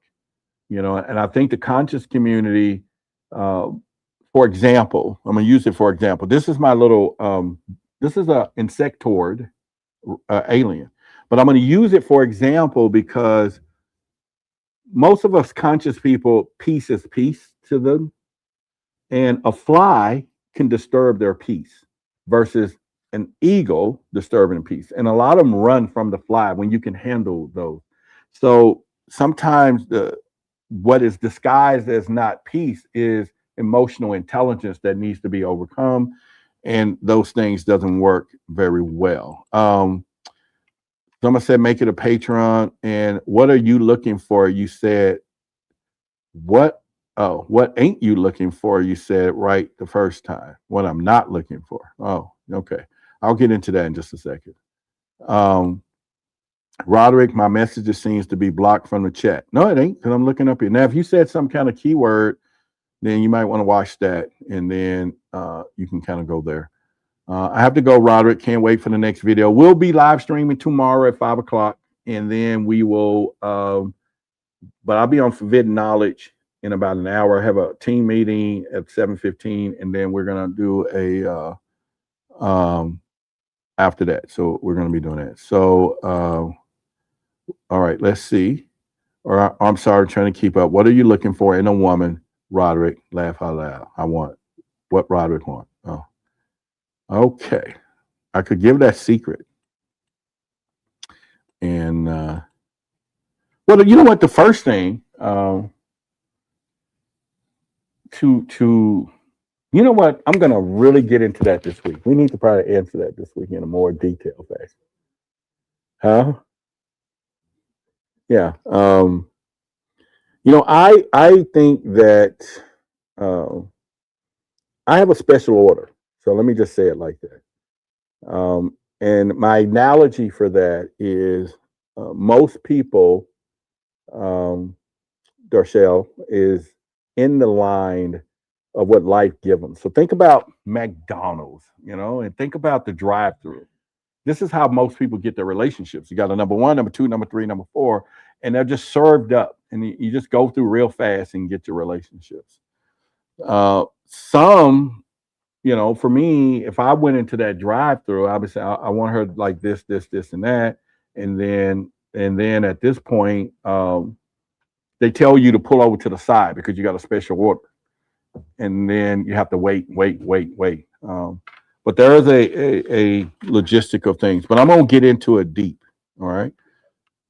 you know. And I think the conscious community, for example, I'm going to use it for example. This is my little, this is a insectoid alien, but I'm going to use it for example because most of us conscious people, peace is peace to them. And a fly can disturb their peace versus an eagle disturbing peace. And a lot of them run from the fly when you can handle those. So sometimes what is disguised as not peace is emotional intelligence that needs to be overcome. And those things doesn't work very well. Someone said, make it a Patreon. And what are you looking for? You said, what? Oh, what ain't you looking for? You said right the first time. What I'm not looking for. Oh, okay. I'll get into that in just a second. Roderick, my messages seems to be blocked from the chat. No, it ain't, because I'm looking up here. Now, if you said some kind of keyword, then you might want to watch that, and then you can kind of go there. I have to go, Roderick. Can't wait for the next video. We'll be live streaming tomorrow at 5 o'clock, and then we will, but I'll be on Forbidden Knowledge in about an hour. I have a team meeting at 7:15, and then we're going to do a, after that. So we're going to be doing that. So, all right, let's see. Or I'm sorry, trying to keep up. What are you looking for in a woman, Roderick? Laugh out loud. I want what Roderick want. Oh, okay. I could give that secret. And well, you know what? The first thing to you know what? I'm gonna really get into that this week. We need to probably answer that this week in a more detailed fashion. Huh? Yeah. You know, I think that I have a special order. So let me just say it like that. And my analogy for that is most people, Darshell, is in the line of what life gives them. So think about McDonald's, you know, and think about the drive-through. This is how most people get their relationships. You got a number one, number two, number three, number four, and they're just served up. And you just go through real fast and get your relationships. Some, you know, for me, if I went into that drive-through, I would say, I want her like this, and that. And then at this point, they tell you to pull over to the side because you got a special order. And then you have to wait. But there is a logistic of things. But I'm going to get into it deep. All right.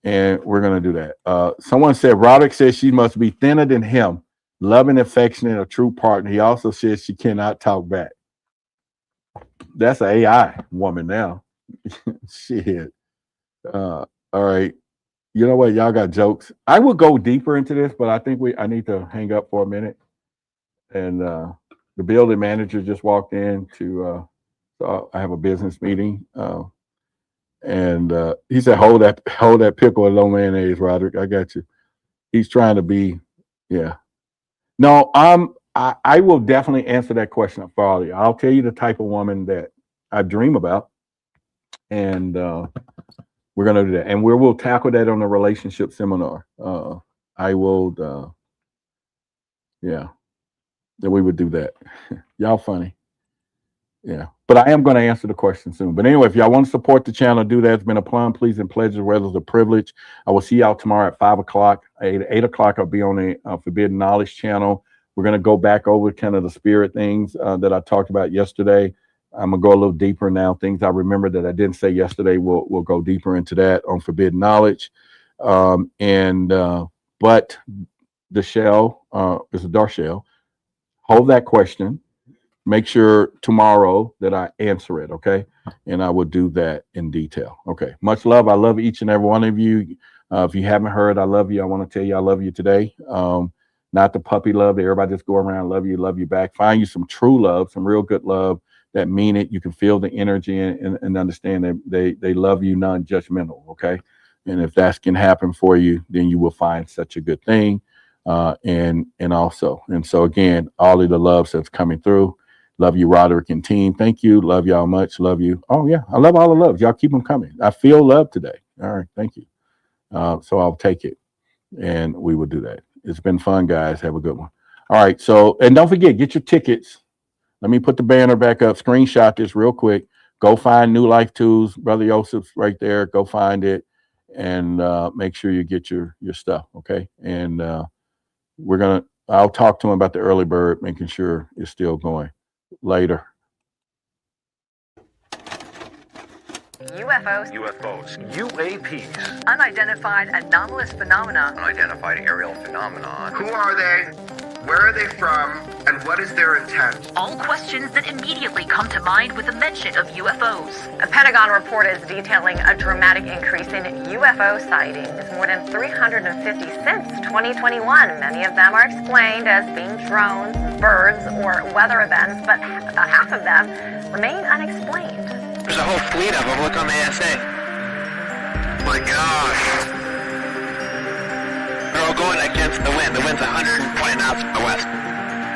And we're going to do that. Someone said, Roderick says she must be thinner than him, loving, affectionate, a true partner. He also says she cannot talk back. That's an AI woman now. Shit. All right. You know what? Y'all got jokes. I will go deeper into this, but I think I need to hang up for a minute. And the building manager just walked in to, so I have a business meeting. And he said, hold that pickle and low mayonnaise, Roderick. I got you. He's trying to be, yeah. No, I will definitely answer that question for all of you. I'll tell you the type of woman that I dream about. And we're going to do that. And we'll tackle that on the relationship seminar. I will, yeah, that we would do that. Y'all funny. Yeah. But I am going to answer the question soon. But anyway, if y'all want to support the channel, do that. It's been a plum, please, and pleasure, as well as a privilege. I will see y'all tomorrow at 5 o'clock. At 8 o'clock, I'll be on the Forbidden Knowledge channel. We're going to go back over kind of the spirit things that I talked about yesterday. I'm going to go a little deeper now. Things I remember that I didn't say yesterday, we'll go deeper into that on Forbidden Knowledge. But the shell is a dark shell. Hold that question. Make sure tomorrow that I answer it, okay? And I will do that in detail. Okay. Much love. I love each and every one of you. If you haven't heard, I love you. I want to tell you I love you today. Not the puppy love that everybody just go around, love you back. Find you some true love, some real good love that mean it. You can feel the energy and understand that they love you non-judgmental, okay? And if that can happen for you, then you will find such a good thing. And so again, all of the love that's coming through. Love you, Roderick and team. Thank you. Love y'all much. Love you. Oh, yeah. I love all the love. Y'all keep them coming. I feel love today. All right. Thank you. So I'll take it. And we will do that. It's been fun, guys. Have a good one. All right. So, and don't forget, get your tickets. Let me put the banner back up. Screenshot this real quick. Go find New Life Tools. Brother Joseph's right there. Go find it. And make sure you get your stuff. Okay. And we're going to, I'll talk to him about the early bird, making sure it's still going. Later. UFOs, UAPs, unidentified anomalous phenomena. unidentified aerial phenomenon. Who are they? Where are they from? And what is their intent? All questions that immediately come to mind with the mention of UFOs. A Pentagon report is detailing a dramatic increase in UFO sightings, more than 350 since 2021. Many of them are explained as being drones, birds, or weather events, but about half of them remain unexplained. There's a whole fleet of them. Look on the ASA. My gosh. They're all going against the wind. The wind's 120 knots from the west.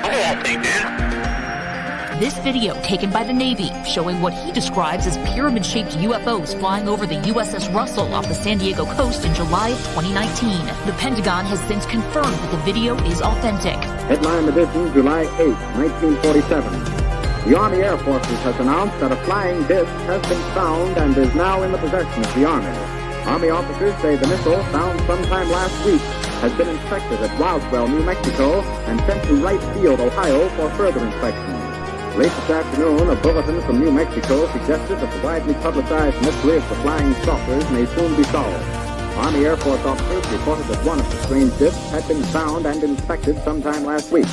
Look at that thing, dude. This video taken by the Navy showing what he describes as pyramid-shaped UFOs flying over the USS Russell off the San Diego coast in July of 2019. The Pentagon has since confirmed that the video is authentic. Headline edition, July 8, 1947. The Army Air Forces has announced that a flying disc has been found and is now in the possession of the Army. Army officers say the missile, found sometime last week, has been inspected at Roswell, New Mexico, and sent to Wright Field, Ohio, for further inspection. Late this afternoon, a bulletin from New Mexico suggested that the widely publicized mystery of the flying saucers may soon be solved. Army Air Force officers reported that one of the strange discs had been found and inspected sometime last week.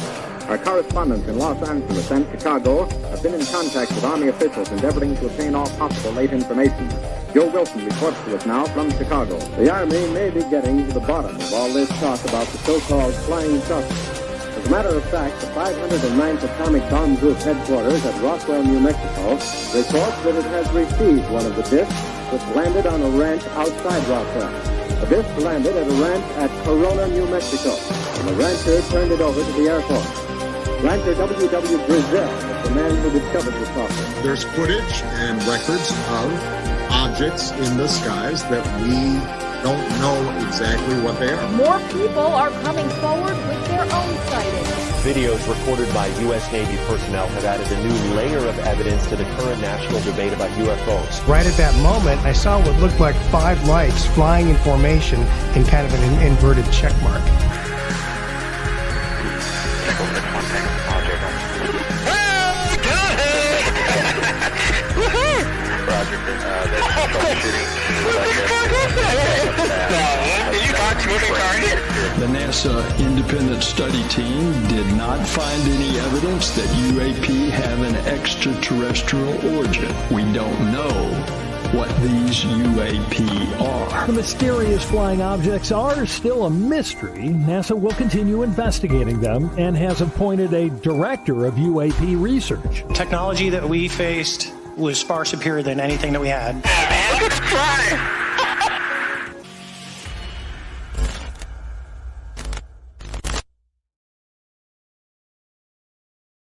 Our correspondents in Los Angeles and Chicago have been in contact with Army officials endeavoring to obtain all possible late information. Joe Wilson reports to us now from Chicago. The Army may be getting to the bottom of all this talk about the so-called flying saucers. As a matter of fact, the 509th Atomic Bomb Group headquarters at Roswell, New Mexico, reports that it has received one of the discs which landed on a ranch outside Roswell. The disc landed at a ranch at Corona, New Mexico, and the rancher turned it over to the Air Force. Rancher W.W. Brazil is the man who discovered the saucer. There's footage and records of objects in the skies that we don't know exactly what they are. More people are coming forward with their own sightings. Videos recorded by U.S. Navy personnel have added a new layer of evidence to the current national debate about UFOs. Right at that moment, I saw what looked like 5 lights flying in formation in kind of an inverted check mark. The NASA independent study team did not find any evidence that UAP have an extraterrestrial origin. We don't know what these UAP are. The mysterious flying objects are still a mystery. NASA will continue investigating them and has appointed a director of UAP research. Technology that we faced was far superior than anything that we had. Let's try.